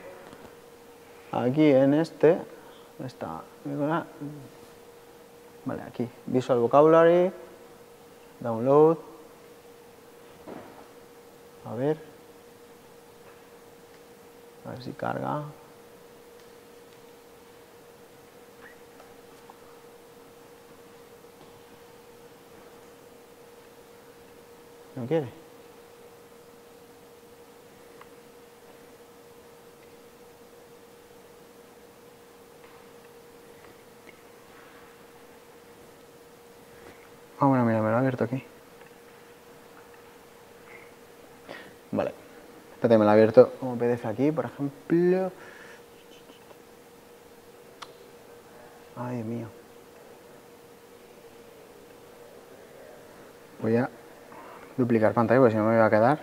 Aquí en este está, vale, aquí, Visual Vocabulary, Download, a ver si carga. ¿No quiere? Ah, bueno, mira, me lo he abierto aquí. Vale. Espérate, me lo he abierto como PDF aquí, por ejemplo. Ay, Dios mío. Voy a duplicar pantalla porque si no me va a quedar.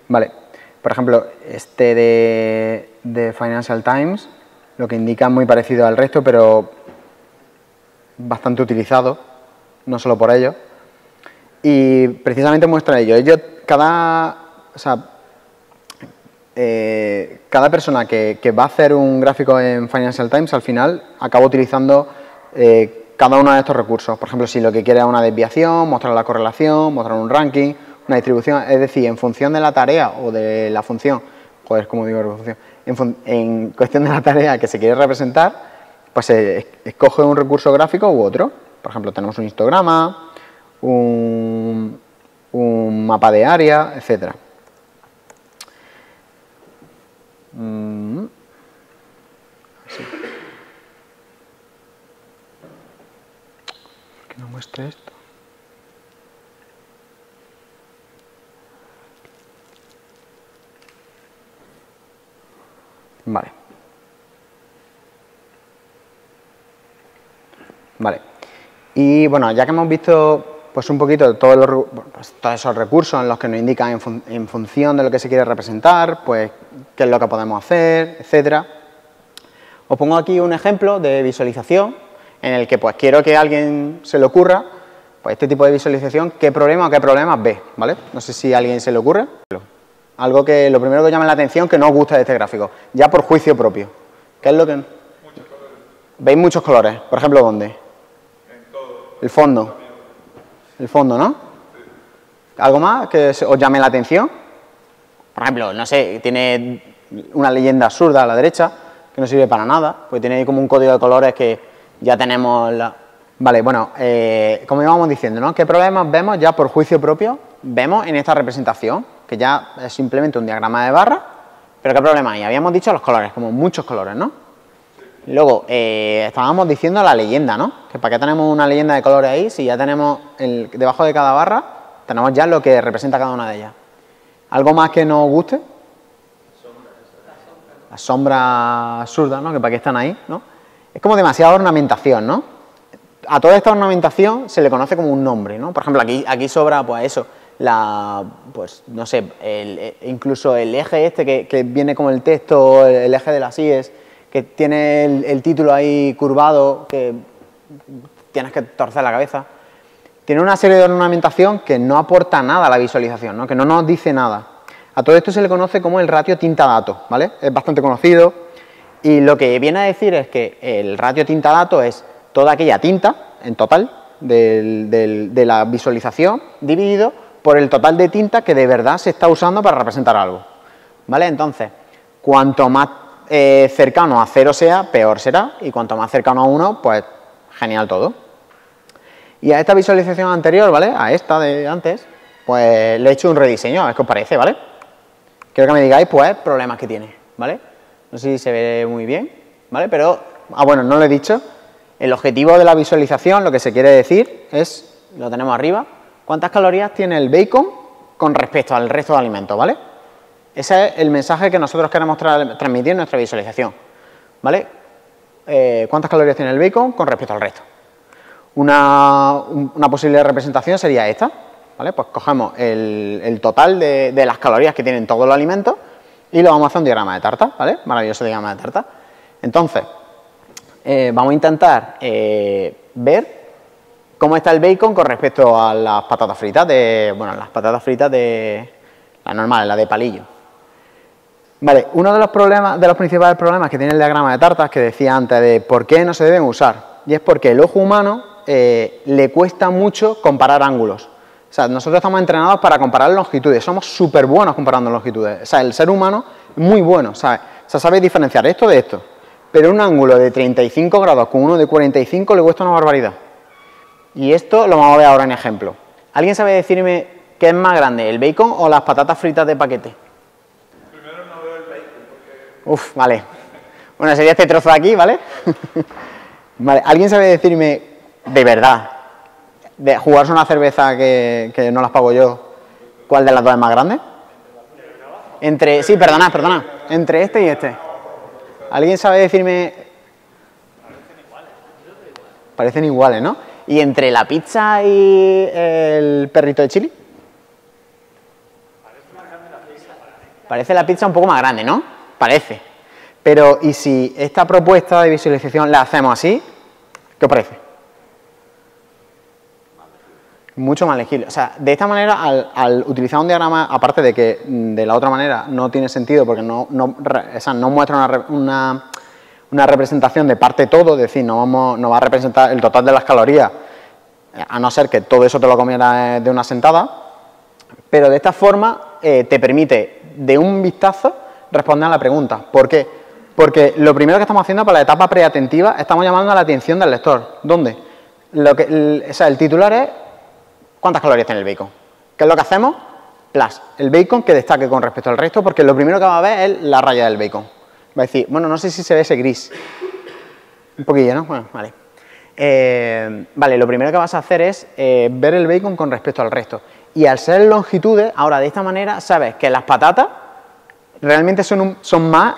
Vale, por ejemplo, este de Financial Times, lo que indica es muy parecido al resto, pero bastante utilizado, no solo por ello. Y precisamente muestra ello. Cada persona que va a hacer un gráfico en Financial Times, al final acaba utilizando cada uno de estos recursos. Por ejemplo, si lo que quiere es una desviación, mostrar la correlación, mostrar un ranking, una distribución, es decir, en función de la tarea o de la función, joder, como digo, en cuestión de la tarea que se quiere representar, pues se escoge un recurso gráfico u otro. Por ejemplo, tenemos un histograma, un mapa de área, etcétera. Así. Que no muestre esto. Vale. Vale. Y bueno, ya que hemos visto pues un poquito todos esos recursos en los que nos indican en función de lo que se quiere representar, pues qué es lo que podemos hacer, etcétera. Os pongo aquí un ejemplo de visualización en el que pues quiero que a alguien se le ocurra pues este tipo de visualización, qué problema o qué problemas ve, ¿vale? No sé si a alguien se le ocurre. Algo que lo primero que llama la atención que no os gusta de este gráfico, ya por juicio propio. ¿Qué es lo que...? Muchos colores. ¿Veis muchos colores? Por ejemplo, ¿dónde? En todo. El fondo. El fondo, ¿no? Sí. ¿Algo más que os llame la atención? Por ejemplo, no sé, tiene una leyenda absurda a la derecha, que no sirve para nada, pues tiene ahí como un código de colores que ya tenemos la... Vale, bueno, como íbamos diciendo, ¿no? ¿Qué problemas vemos ya por juicio propio? Vemos en esta representación, que ya es simplemente un diagrama de barras, pero ¿qué problema hay? Habíamos dicho los colores, como muchos colores, ¿no? Luego, estábamos diciendo la leyenda, ¿no? Que para qué tenemos una leyenda de colores ahí, si ya tenemos debajo de cada barra, tenemos ya lo que representa cada una de ellas. ¿Algo más que nos guste? Las sombras absurdas, ¿no? Que para qué están ahí, ¿no? Es como demasiada ornamentación, ¿no? A toda esta ornamentación se le conoce como un nombre, ¿no? Por ejemplo, aquí sobra, pues eso, pues no sé, incluso el eje este que viene como el texto, el eje de las IES, que tiene el título ahí curvado, que tienes que torcer la cabeza. Tiene una serie de ornamentación que no aporta nada a la visualización, ¿no? Que no nos dice nada. A todo esto se le conoce como el ratio tinta-dato, ¿vale? Es bastante conocido y lo que viene a decir es que el ratio tinta-dato es toda aquella tinta, en total, de la visualización, dividido por el total de tinta que de verdad se está usando para representar algo, ¿vale? Entonces, cuanto más cercano a 0 sea, peor será, y cuanto más cercano a 1, pues genial todo. Y a esta visualización anterior, ¿vale? A esta de antes, pues le he hecho un rediseño, a ver qué os parece, ¿vale? Quiero que me digáis, pues, problemas que tiene, ¿vale? No sé si se ve muy bien, ¿vale? Pero, bueno, no lo he dicho. El objetivo de la visualización, lo que se quiere decir es, lo tenemos arriba, ¿cuántas calorías tiene el bacon con respecto al resto de alimentos, ¿vale? Ese es el mensaje que nosotros queremos transmitir en nuestra visualización, ¿vale? ¿Cuántas calorías tiene el bacon con respecto al resto? Una posible representación sería esta, ¿vale? Pues cogemos el total de las calorías que tienen todos los alimentos y lo vamos a hacer un diagrama de tarta, ¿vale? Maravilloso diagrama de tarta. Entonces, vamos a intentar ver cómo está el bacon con respecto a las patatas fritas las patatas fritas de la normal, la de palillo. Vale, uno de los principales problemas que tiene el diagrama de tartas, que decía antes de por qué no se deben usar, y es porque el ojo humano le cuesta mucho comparar ángulos. O sea, nosotros estamos entrenados para comparar longitudes, somos súper buenos comparando longitudes. O sea, el ser humano es muy bueno, ¿sabes? O sea, sabe diferenciar esto de esto. Pero un ángulo de 35 grados con uno de 45 le cuesta una barbaridad. Y esto lo vamos a ver ahora en ejemplo. ¿Alguien sabe decirme qué es más grande, el bacon o las patatas fritas de paquete? Primero no veo el bacon porque... Uf, vale. Bueno, sería este trozo de aquí, ¿vale? Vale, ¿alguien sabe decirme, de verdad, de jugarse una cerveza que no las pago yo, cuál de las dos es más grande? Sí, perdona, entre este y este. ¿Alguien sabe decirme? Parecen iguales, ¿no? ¿Y entre la pizza y el perrito de chili? Parece la pizza un poco más grande, ¿no? Parece. Pero, ¿y si esta propuesta de visualización la hacemos así? ¿Qué os parece? Mucho más legible. O sea, de esta manera, al utilizar un diagrama, aparte de que de la otra manera no tiene sentido porque no muestra una representación de parte todo, es decir, no va a representar el total de las calorías, a no ser que todo eso te lo comieras de una sentada, pero de esta forma te permite, de un vistazo, responder a la pregunta. ¿Por qué? Porque lo primero que estamos haciendo para la etapa preatentiva, estamos llamando la atención del lector. ¿Dónde? El titular es ¿cuántas calorías tiene el bacon? ¿Qué es lo que hacemos? Plus, el bacon que destaque con respecto al resto, porque lo primero que va a ver es la raya del bacon. Va a decir, bueno, no sé si se ve ese gris. Un poquillo, ¿no? Bueno, vale. Vale, lo primero que vas a hacer es ver el bacon con respecto al resto. Y al ser longitudes, ahora de esta manera sabes que las patatas realmente son más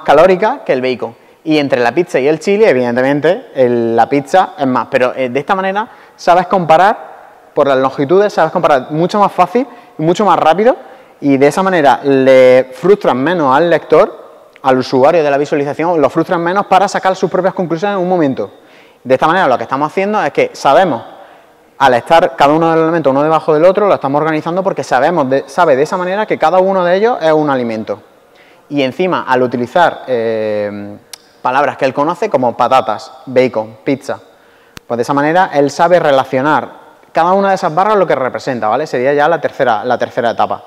calóricas que el bacon. Y entre la pizza y el chili, evidentemente, la pizza es más. Pero de esta manera sabes comparar, por las longitudes, sabes comparar mucho más fácil y mucho más rápido. Y de esa manera le frustran menos al lector, al usuario de la visualización, lo frustran menos para sacar sus propias conclusiones en un momento. De esta manera lo que estamos haciendo es que sabemos, al estar cada uno de los elementos uno debajo del otro, lo estamos organizando porque sabe de esa manera que cada uno de ellos es un alimento. Y encima, al utilizar palabras que él conoce como patatas, bacon, pizza, pues de esa manera él sabe relacionar cada una de esas barras lo que representa, ¿vale? Sería ya la tercera etapa.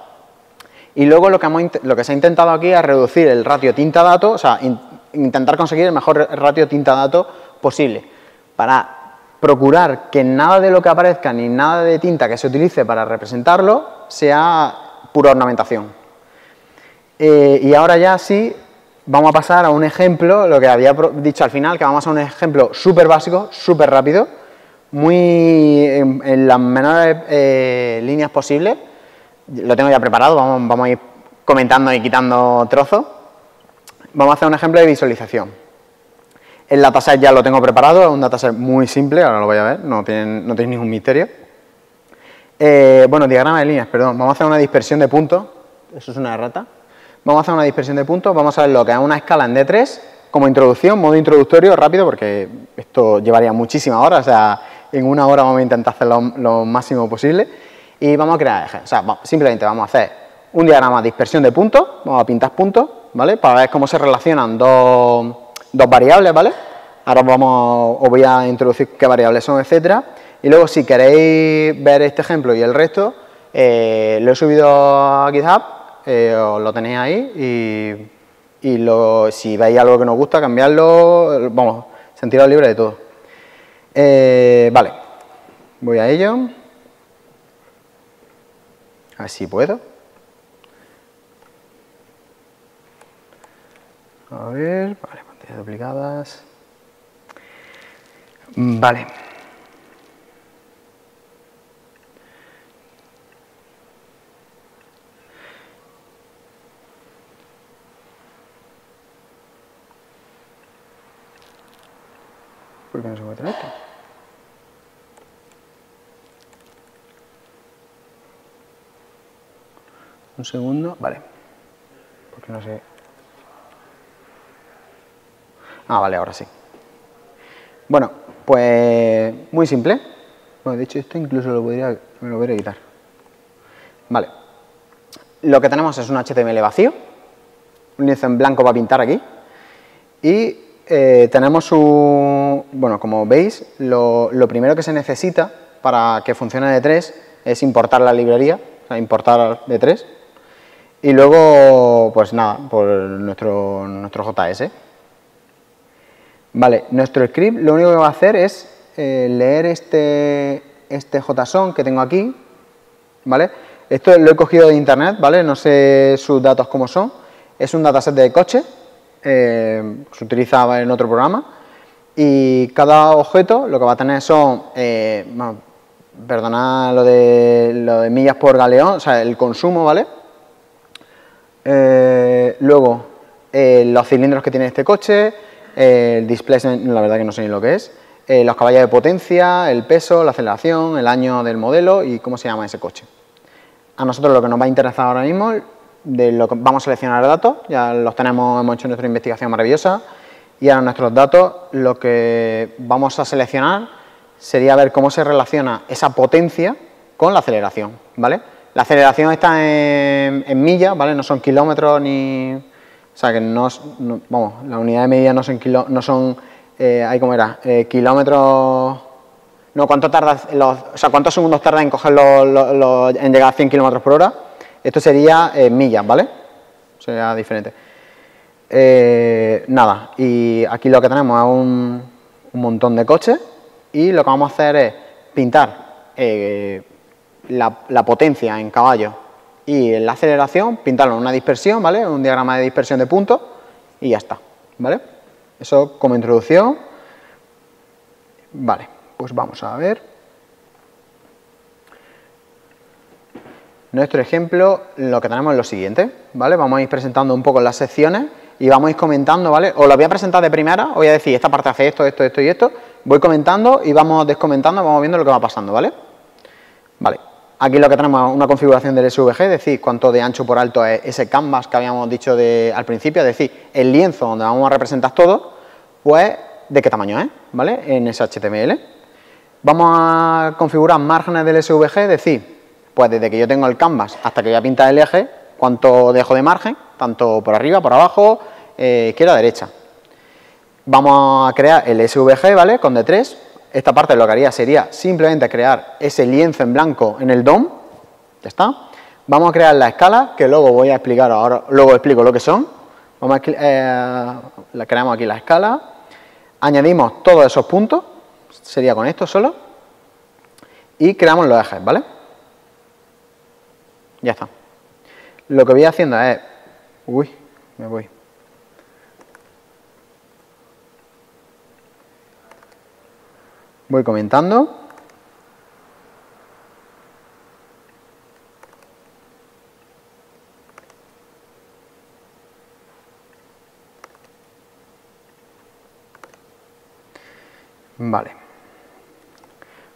Y luego lo que se ha intentado aquí es reducir el ratio tinta-dato, o sea, intentar conseguir el mejor ratio tinta-dato posible, para procurar que nada de lo que aparezca ni nada de tinta que se utilice para representarlo sea pura ornamentación. Y ahora ya sí vamos a pasar a un ejemplo, lo que había dicho al final, que vamos a un ejemplo súper básico, súper rápido, muy en las menores líneas posibles. Lo tengo ya preparado, vamos a ir comentando y quitando trozos. Vamos a hacer un ejemplo de visualización. El dataset ya lo tengo preparado, es un dataset muy simple, ahora lo vais a ver, no tiene ningún misterio. Bueno, diagrama de líneas, perdón, vamos a hacer una dispersión de puntos, eso es una errata. Vamos a hacer una dispersión de puntos, vamos a ver lo que es una escala en D3, como introducción, modo introductorio, rápido, porque esto llevaría muchísimas horas, o sea, en una hora vamos a intentar hacer lo máximo posible. Y vamos a crear ejes, o sea, simplemente vamos a hacer un diagrama de dispersión de puntos, vamos a pintar puntos, ¿vale? Para ver cómo se relacionan dos variables, ¿vale? Ahora os voy a introducir qué variables son, etcétera. Y luego, si queréis ver este ejemplo y el resto, lo he subido a GitHub, os lo tenéis ahí y si veis algo que nos gusta, cambiarlo, vamos, sentiros libres de todo. Vale, voy a ello. A ver si puedo. A ver, vale, pantallas duplicadas. Vale. ¿Por qué no se puede traer esto? Un segundo, vale. Porque no sé. Ah, vale, ahora sí. Bueno, pues muy simple. Bueno, de hecho esto incluso me lo podría quitar. Vale. Lo que tenemos es un HTML vacío, un lienzo en blanco para pintar aquí. Y tenemos bueno, como veis, lo primero que se necesita para que funcione D3 es importar la librería, o sea, importar D3. Y luego, pues nada, por nuestro JS. Vale, nuestro script lo único que va a hacer es leer este JSON que tengo aquí, ¿vale? Esto lo he cogido de internet, ¿vale? No sé sus datos cómo son. Es un dataset de coche, se utiliza en otro programa. Y cada objeto lo que va a tener son, bueno, perdonad lo de millas por galeón, o sea, el consumo, ¿vale? Luego, los cilindros que tiene este coche, el displacement, la verdad que no sé ni lo que es, los caballos de potencia, el peso, la aceleración, el año del modelo y cómo se llama ese coche. A nosotros lo que nos va a interesar ahora mismo, vamos a seleccionar datos, ya los tenemos, hemos hecho nuestra investigación maravillosa, y ahora nuestros datos lo que vamos a seleccionar sería ver cómo se relaciona esa potencia con la aceleración, ¿vale? La aceleración está en millas, ¿vale? No son kilómetros ni... O sea, que vamos, la unidad de medida no son ahí como era, kilómetros... No, ¿cuánto tarda o sea, cuántos segundos tarda en coger en llegar a 100 kilómetros por hora? Esto sería millas, ¿vale? Sería diferente. Nada, y aquí lo que tenemos es un montón de coches y lo que vamos a hacer es pintar la potencia en caballos y en la aceleración, pintarlo en una dispersión, ¿vale? Un diagrama de dispersión de puntos y ya está, ¿vale? Eso como introducción. Vale, pues vamos a ver. Nuestro ejemplo, lo que tenemos es lo siguiente, ¿vale? Vamos a ir presentando un poco las secciones y vamos a ir comentando, ¿vale? Os lo voy a presentar de primera, os voy a decir, esta parte hace esto, esto, esto y esto. Voy comentando y vamos descomentando, vamos viendo lo que va pasando, ¿vale? Vale. Aquí lo que tenemos es una configuración del SVG, es decir, cuánto de ancho por alto es ese canvas que habíamos dicho al principio, es decir, el lienzo donde vamos a representar todo, pues de qué tamaño es, ¿vale? En ese HTML. Vamos a configurar márgenes del SVG, es decir, pues desde que yo tengo el canvas hasta que voy a pintar el eje, cuánto dejo de margen, tanto por arriba, por abajo, izquierda, derecha. Vamos a crear el SVG, ¿vale? Con D3. Esta parte lo que haría sería simplemente crear ese lienzo en blanco en el DOM. Ya está. Vamos a crear la escala, que luego voy a explicar ahora, luego explico lo que son. Vamos a creamos aquí la escala, añadimos todos esos puntos, sería con esto solo, y creamos los ejes, ¿vale? Ya está. Lo que voy haciendo es... Uy, me voy. Voy comentando. Vale.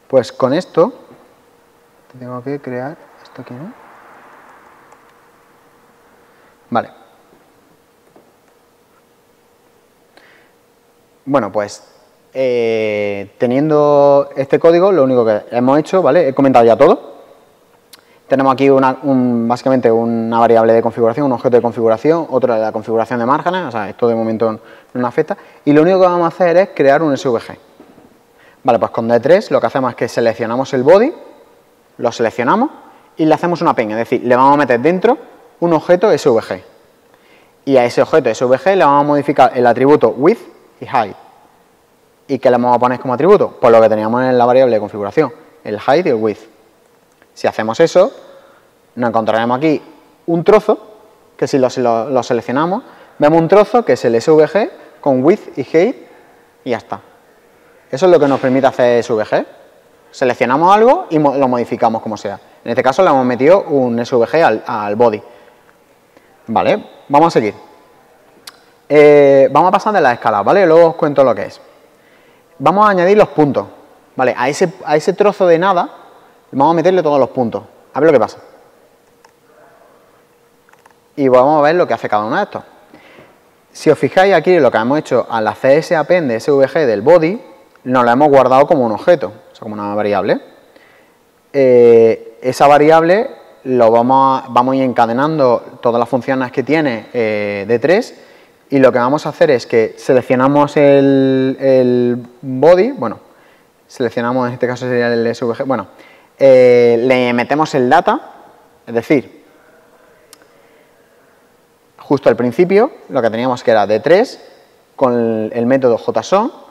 Pues con esto tengo que crear esto aquí, ¿no? Vale. Bueno, pues teniendo este código, lo único que hemos hecho, ¿vale? He comentado ya todo. Tenemos aquí básicamente una variable de configuración, un objeto de configuración, otro de la configuración de márgenes, o sea, esto de momento no nos afecta. Y lo único que vamos a hacer es crear un SVG. Vale, pues con D3 lo que hacemos es que seleccionamos el body, lo seleccionamos y le hacemos una append, es decir, le vamos a meter dentro un objeto SVG. Y a ese objeto SVG le vamos a modificar el atributo width y height. ¿Y qué le vamos a poner como atributo? Pues lo que teníamos en la variable de configuración, el height y el width. Si hacemos eso, nos encontraremos aquí un trozo, que si lo seleccionamos, vemos un trozo que es el SVG con width y height y ya está. Eso es lo que nos permite hacer SVG. Seleccionamos algo y lo modificamos como sea. En este caso le hemos metido un SVG al body. Vale, vamos a seguir. Vamos a pasar de la escala, ¿vale? Luego os cuento lo que es. Vamos a añadir los puntos, ¿vale? A ese trozo de nada vamos a meterle todos los puntos. A ver lo que pasa. Y vamos a ver lo que hace cada uno de estos. Si os fijáis aquí, lo que hemos hecho al hacer ese append de SVG del body, nos lo hemos guardado como un objeto, o sea, como una variable. Esa variable vamos a ir encadenando todas las funciones que tiene D3 y lo que vamos a hacer es que seleccionamos el body, bueno, seleccionamos en este caso sería el SVG, bueno, le metemos el data, es decir, justo al principio lo que teníamos que era D3 con el método JSON.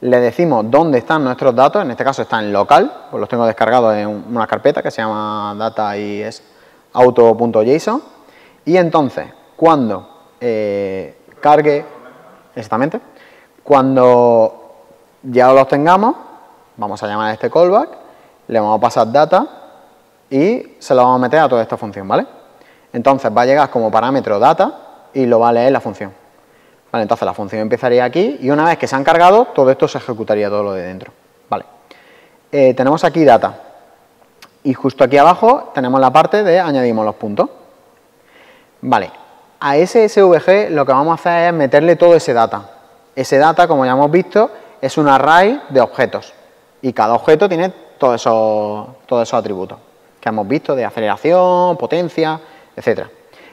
Le decimos dónde están nuestros datos, en este caso está en local, pues los tengo descargados en una carpeta que se llama data y es auto.json. Y entonces, cuando cargue, exactamente, cuando ya los tengamos, vamos a llamar a este callback, le vamos a pasar data y se lo vamos a meter a toda esta función, ¿vale? Entonces va a llegar como parámetro data y lo va a leer la función. Vale, entonces la función empezaría aquí y una vez que se han cargado, todo esto se ejecutaría todo lo de dentro. Vale. Tenemos aquí data y justo aquí abajo tenemos la parte de añadimos los puntos. Vale, a ese SVG lo que vamos a hacer es meterle todo ese data. Ese data, como ya hemos visto, es un array de objetos y cada objeto tiene todos esos atributos que hemos visto de aceleración, potencia, etcétera.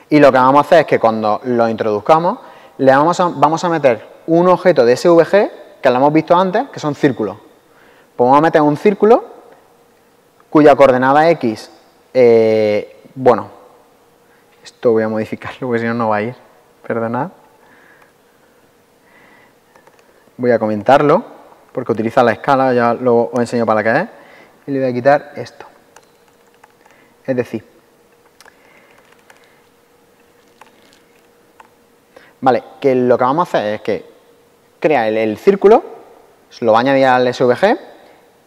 Y lo que vamos a hacer es que cuando lo introduzcamos, vamos a meter un objeto de SVG, que lo hemos visto antes, que son círculos. Pues vamos a meter un círculo cuya coordenada X, bueno, esto voy a modificarlo porque si no, no va a ir, perdonad. Voy a comentarlo, porque utiliza la escala, ya lo os enseño para qué es, y le voy a quitar esto. Es decir, vale, que lo que vamos a hacer es que crea el círculo, lo va a añadir al SVG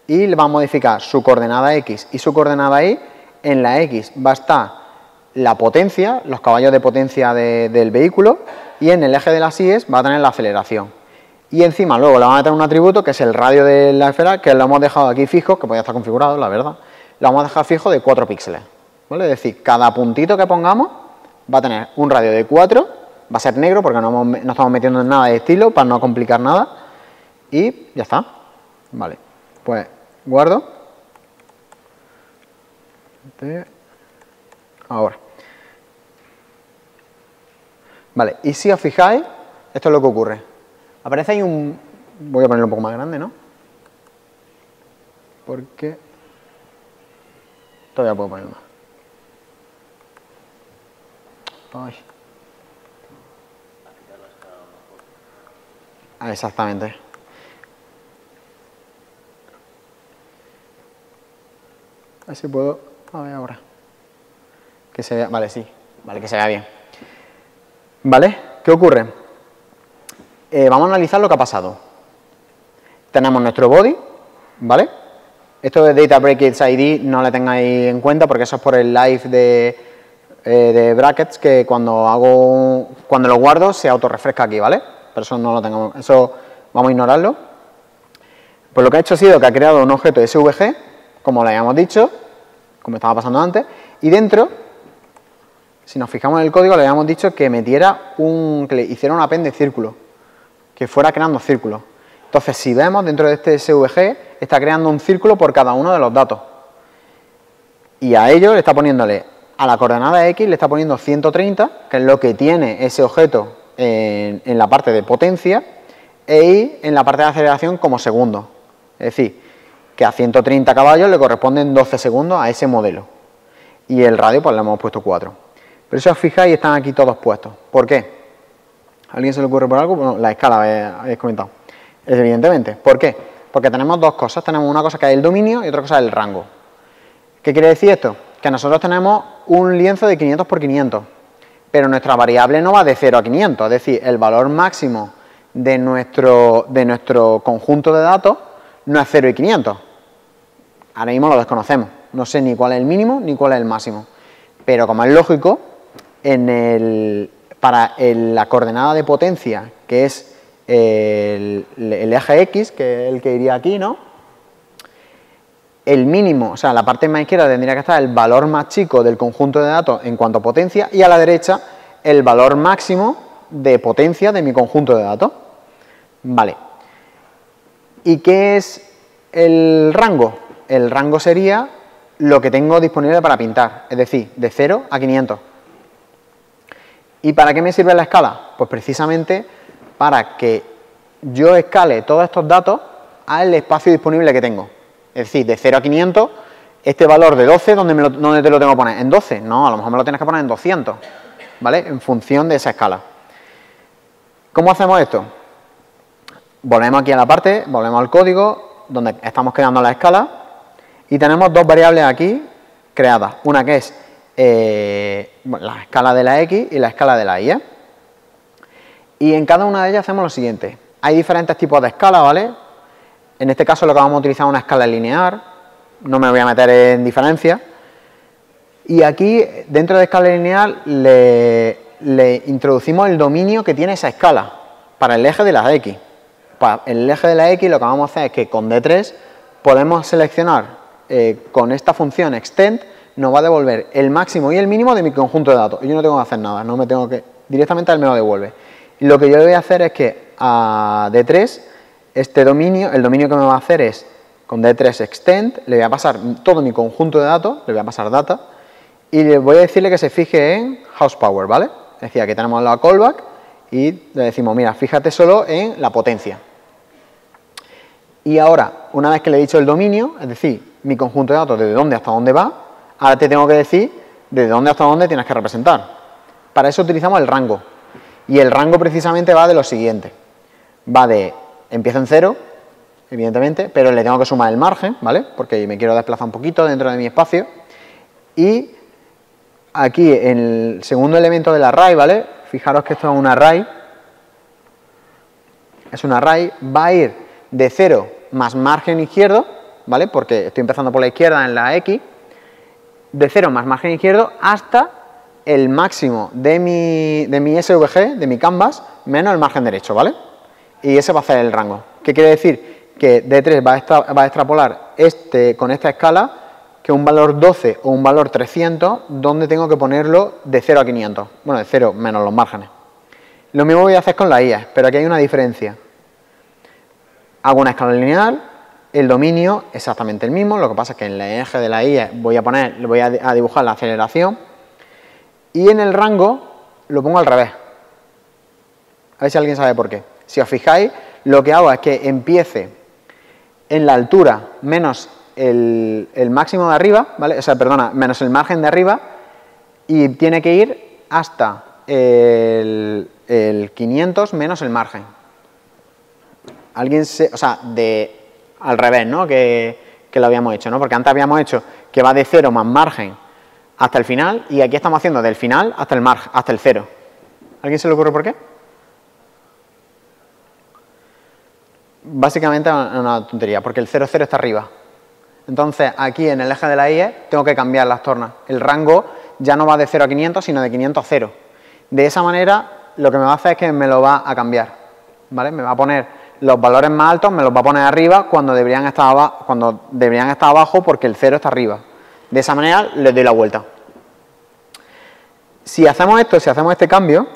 y le va a modificar su coordenada X y su coordenada Y. En la X va a estar la potencia, los caballos de potencia del vehículo y en el eje de las Y's va a tener la aceleración. Y encima luego le vamos a meter un atributo que es el radio de la esfera, que lo hemos dejado aquí fijo, que podría estar configurado, la verdad. Lo vamos a dejar fijo de 4 píxeles, ¿vale? Es decir, cada puntito que pongamos va a tener un radio de 4, va a ser negro porque no estamos metiendo en nada de estilo para no complicar nada y ya está. Vale, pues guardo. Ahora. Vale, y si os fijáis, esto es lo que ocurre. Aparece ahí un... Voy a ponerlo un poco más grande, ¿no? Porque... Todavía puedo poner más. Ay. Ah, exactamente. A ver si puedo... A ver ahora. Que se vea... Vale, sí. Vale, que se vea bien. ¿Vale? ¿Qué ocurre? Vamos a analizar lo que ha pasado. Tenemos nuestro body, ¿vale? Esto de Data Brackets ID no le tengáis en cuenta porque eso es por el live de brackets que cuando lo guardo se autorrefresca aquí, ¿vale? Pero eso no lo tengamos, eso vamos a ignorarlo. Pues lo que ha hecho ha sido que ha creado un objeto SVG, como le habíamos dicho, como estaba pasando antes, y dentro, si nos fijamos en el código, le habíamos dicho que metiera que le hiciera un append de círculo, que fuera creando círculos. Entonces, si vemos dentro de este SVG, está creando un círculo por cada uno de los datos. Y a ello le está poniéndole, a la coordenada X le está poniendo 130, que es lo que tiene ese objeto en la parte de potencia, e Y en la parte de aceleración como segundo. Es decir, que a 130 caballos le corresponden 12 segundos a ese modelo. Y el radio pues le hemos puesto 4. Pero si os fijáis, están aquí todos puestos. ¿Por qué? ¿A alguien se le ocurre por algo? Bueno, la escala habéis comentado. Evidentemente. ¿Por qué? Porque tenemos dos cosas. Tenemos una cosa que es el dominio y otra cosa es el rango. ¿Qué quiere decir esto? Que nosotros tenemos un lienzo de 500 por 500. Pero nuestra variable no va de 0 a 500. Es decir, el valor máximo de nuestro conjunto de datos no es 0 y 500. Ahora mismo lo desconocemos. No sé ni cuál es el mínimo ni cuál es el máximo. Pero como es lógico, para la coordenada de potencia, que es el eje X, que es el que iría aquí, ¿no? El mínimo, o sea, la parte más izquierda tendría que estar el valor más chico del conjunto de datos en cuanto a potencia, y a la derecha el valor máximo de potencia de mi conjunto de datos. Vale. ¿Y qué es el rango? El rango sería lo que tengo disponible para pintar, es decir, de 0 a 500. ¿Y para qué me sirve la escala? Pues precisamente para que yo escale todos estos datos al espacio disponible que tengo. Es decir, de 0 a 500, este valor de 12, ¿dónde te lo tengo que poner? ¿En 12? No, a lo mejor me lo tienes que poner en 200, ¿vale? En función de esa escala. ¿Cómo hacemos esto? Volvemos aquí a la parte, volvemos al código, donde estamos creando la escala, y tenemos dos variables aquí creadas. Una que es la escala de la X y la escala de la Y. Y en cada una de ellas hacemos lo siguiente. Hay diferentes tipos de escala, ¿vale? En este caso lo que vamos a utilizar es una escala lineal, no me voy a meter en diferencias. Y aquí, dentro de escala lineal, le introducimos el dominio que tiene esa escala para el eje de las X. Para el eje de la X lo que vamos a hacer es que con D3 podemos seleccionar con esta función extend, nos va a devolver el máximo y el mínimo de mi conjunto de datos. Y yo no tengo que hacer nada, no me tengo que... Directamente él me lo devuelve. Y lo que yo le voy a hacer es que a D3, este dominio, el dominio que me va a hacer es, con D3 extend, le voy a pasar todo mi conjunto de datos, le voy a pasar data, y le voy a decirle que se fije en horsepower, ¿vale? Es decir, aquí tenemos la callback y le decimos, mira, fíjate solo en la potencia. Y ahora, una vez que le he dicho el dominio, es decir, mi conjunto de datos, desde dónde hasta dónde va, ahora te tengo que decir desde dónde hasta dónde tienes que representar. Para eso utilizamos el rango. Y el rango precisamente va de lo siguiente. Va de, empiezo en 0, evidentemente, pero le tengo que sumar el margen, ¿vale? Porque me quiero desplazar un poquito dentro de mi espacio. Y aquí, en el segundo elemento del array, ¿vale? Fijaros que esto es un array. Es un array, va a ir de 0 más margen izquierdo, ¿vale? Porque estoy empezando por la izquierda en la X. De 0 más margen izquierdo hasta el máximo de mi SVG, de mi canvas, menos el margen derecho, ¿vale? Y ese va a ser el rango. ¿Qué quiere decir? Que D3 va a extrapolar con esta escala que un valor 12 o un valor 300, donde tengo que ponerlo de 0 a 500. Bueno, de 0 menos los márgenes. Lo mismo voy a hacer con la IA, pero aquí hay una diferencia. Hago una escala lineal, el dominio exactamente el mismo, lo que pasa es que en el eje de la IA voy a dibujar la aceleración, y en el rango lo pongo al revés. A ver si alguien sabe por qué. Si os fijáis, lo que hago es que empiece en la altura menos el máximo de arriba, ¿vale? O sea, perdona, menos el margen de arriba, y tiene que ir hasta el 500 menos el margen. O sea, al revés, ¿no? Que lo habíamos hecho, ¿no? Porque antes habíamos hecho que va de 0 más margen hasta el final, y aquí estamos haciendo del final hasta el margen, hasta el 0. ¿Alguien se le ocurre por qué? Básicamente es una tontería, porque el 0, 0 está arriba. Entonces, aquí en el eje de la Y tengo que cambiar las tornas. El rango ya no va de 0 a 500, sino de 500 a 0. De esa manera, lo que me va a hacer es que me lo va a cambiar, ¿vale? Me va a poner los valores más altos, me los va a poner arriba cuando deberían estar abajo, porque el 0 está arriba. De esa manera, les doy la vuelta. Si hacemos esto, si hacemos este cambio,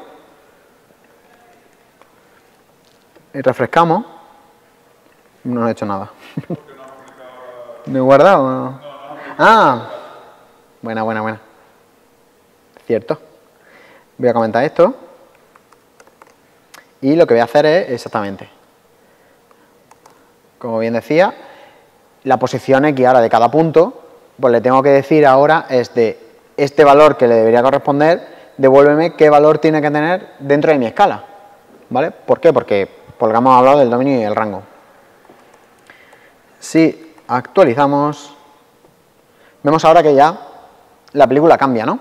y refrescamos, no he hecho nada. ¿Me he guardado o no? Ah, buena. Cierto. Voy a comentar esto. Y lo que voy a hacer es exactamente, como bien decía, la posición X ahora de cada punto, pues le tengo que decir ahora es de este valor que le debería corresponder, devuélveme qué valor tiene que tener dentro de mi escala. ¿Vale? ¿Por qué? Porque hemos hablado del dominio y el rango. Si actualizamos, vemos ahora que ya la película cambia, ¿no?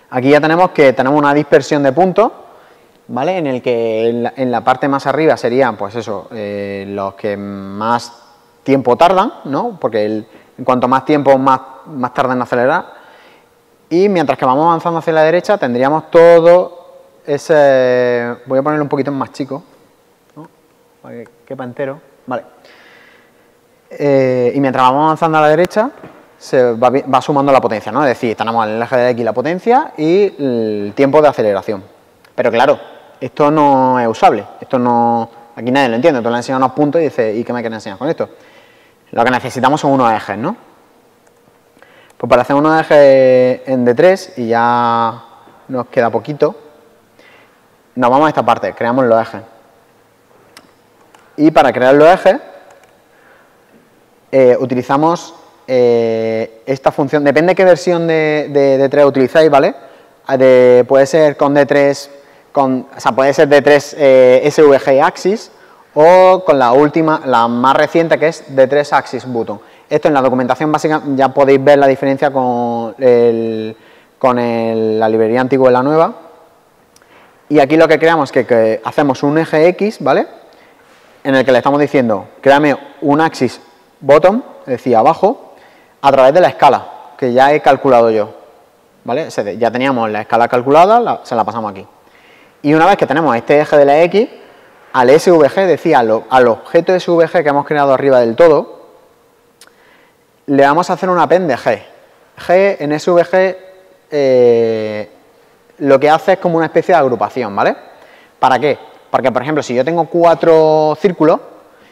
Aquí ya tenemos una dispersión de puntos, ¿vale? En el que en la parte más arriba serían, pues eso, los que más tiempo tardan, ¿no? Porque en cuanto más tiempo, más tardan en acelerar. Y mientras que vamos avanzando hacia la derecha, tendríamos todo ese... Voy a ponerlo un poquito más chico, ¿no? Para que quepa entero. Vale. Y mientras vamos avanzando a la derecha, se va sumando la potencia, ¿no? Es decir, tenemos en el eje de X la potencia y el tiempo de aceleración. Pero claro, esto no es usable. Esto no... Aquí nadie lo entiende. Tú le enseñas unos puntos y dices, ¿y qué me quieres enseñar con esto? Lo que necesitamos son unos ejes, ¿no? Pues para hacer unos ejes en D3, y ya nos queda poquito, nos vamos a esta parte, creamos los ejes. Y para crear los ejes, utilizamos esta función, depende de qué versión de D3 utilizáis, ¿vale? Puede ser con D3, o sea, puede ser D3 SVG y Axis, o con la última, la más reciente, que es D3 Axis Button. Esto en la documentación básica ya podéis ver la diferencia con la librería antigua y la nueva. Y aquí lo que creamos es que hacemos un eje X, ¿vale? En el que le estamos diciendo, créame un axis bottom, es decir, abajo, a través de la escala, que ya he calculado yo, ¿vale? Ya teníamos la escala calculada, se la pasamos aquí. Y una vez que tenemos este eje de la X, al SVG, es decir, al objeto SVG que hemos creado arriba del todo, le vamos a hacer un append de G. G en SVG lo que hace es como una especie de agrupación, ¿vale? ¿Para qué? Porque, por ejemplo, si yo tengo 4 círculos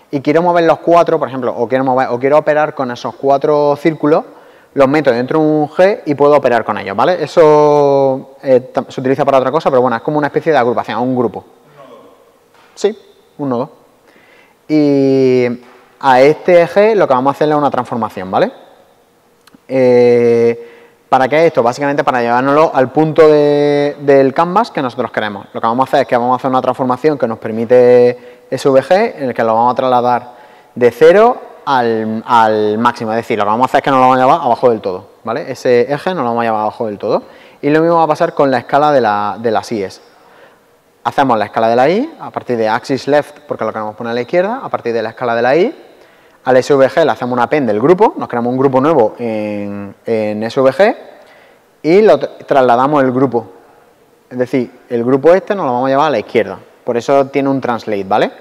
y quiero mover los 4, por ejemplo, o quiero operar con esos 4 círculos, los meto dentro de un G y puedo operar con ellos, ¿vale? Eso se utiliza para otra cosa, pero bueno, es como una especie de agrupación, un grupo. ¿Un nodo? Sí, un nodo. Y a este eje lo que vamos a hacer es una transformación, ¿vale? ¿Para qué es esto? Básicamente para llevárnoslo al punto del canvas que nosotros queremos. Lo que vamos a hacer es que vamos a hacer una transformación que nos permite SVG, en el que lo vamos a trasladar de 0 al máximo. Es decir, lo que vamos a hacer es que nos lo vamos a llevar abajo del todo, ¿vale? Ese eje nos lo vamos a llevar abajo del todo. Y lo mismo va a pasar con la escala de las I's. Hacemos la escala de la Y a partir de axis left, porque lo queremos poner a la izquierda, a partir de la escala de la Y. Al SVG le hacemos una append del grupo, nos creamos un grupo nuevo en SVG y lo trasladamos el grupo. Es decir, el grupo este nos lo vamos a llevar a la izquierda. Por eso tiene un translate, ¿vale?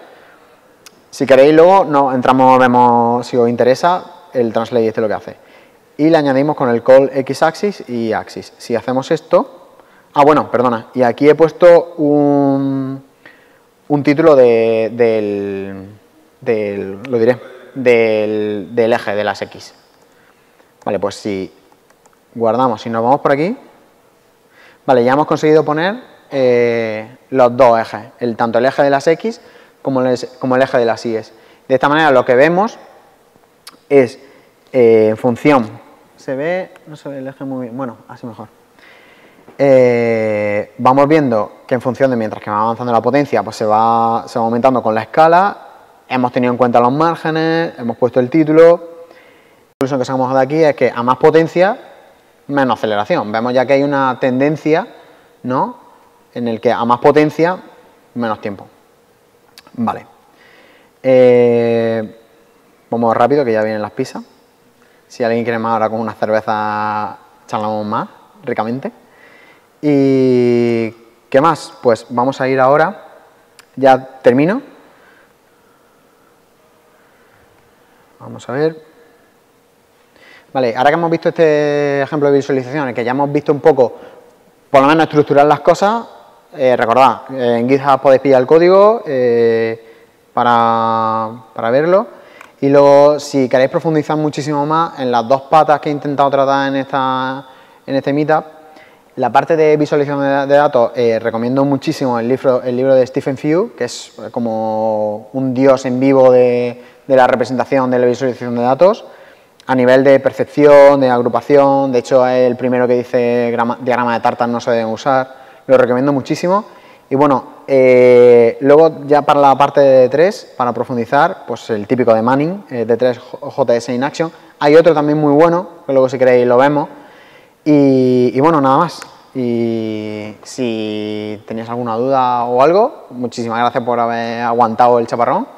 Si queréis luego entramos, vemos si os interesa el translate este lo que hace. Y le añadimos con el call x-axis y axis. Si hacemos esto... Ah, bueno, perdona. Y aquí he puesto un título del eje de las X. Vale, pues si guardamos y nos vamos por aquí, vale, ya hemos conseguido poner los dos ejes, tanto el eje de las X como el eje de las Y. De esta manera lo que vemos es en función, no se ve el eje muy bien, bueno, así mejor. vamos viendo que en función de mientras que va avanzando la potencia, pues se va aumentando con la escala. Hemos tenido en cuenta los márgenes, hemos puesto el título. La conclusión que sacamos de aquí es que a más potencia, menos aceleración. Vemos ya que hay una tendencia, ¿no?, en el que a más potencia, menos tiempo. Vale. Vamos rápido, que ya vienen las pizzas. Si alguien quiere más ahora con una cerveza, charlamos más ricamente. ¿Y qué más? Pues vamos a ir ahora, ya termino. Vamos a ver. Vale, ahora que hemos visto este ejemplo de visualización, en el que ya hemos visto un poco, por lo menos estructurar las cosas, recordad, en GitHub podéis pillar el código para verlo. Y luego, si queréis profundizar muchísimo más en las dos patas que he intentado tratar en este meetup, la parte de visualización de datos, recomiendo muchísimo el libro de Stephen Few, que es como un dios en vivo de la representación de la visualización de datos, a nivel de percepción, de agrupación. De hecho, es el primero que dice diagrama de Tartan no se deben usar, lo recomiendo muchísimo. Y bueno, luego ya para la parte de D3, para profundizar, pues el típico de Manning, D3 JS in Action. Hay otro también muy bueno, que luego si queréis lo vemos. Y bueno, nada más. Y si tenéis alguna duda o algo, muchísimas gracias por haber aguantado el chaparrón.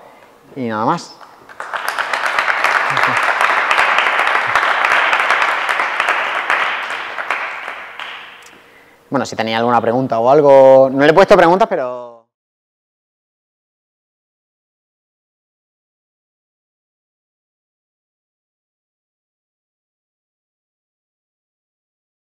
Y nada más. Bueno, si tenéis alguna pregunta o algo, no le he puesto preguntas, pero...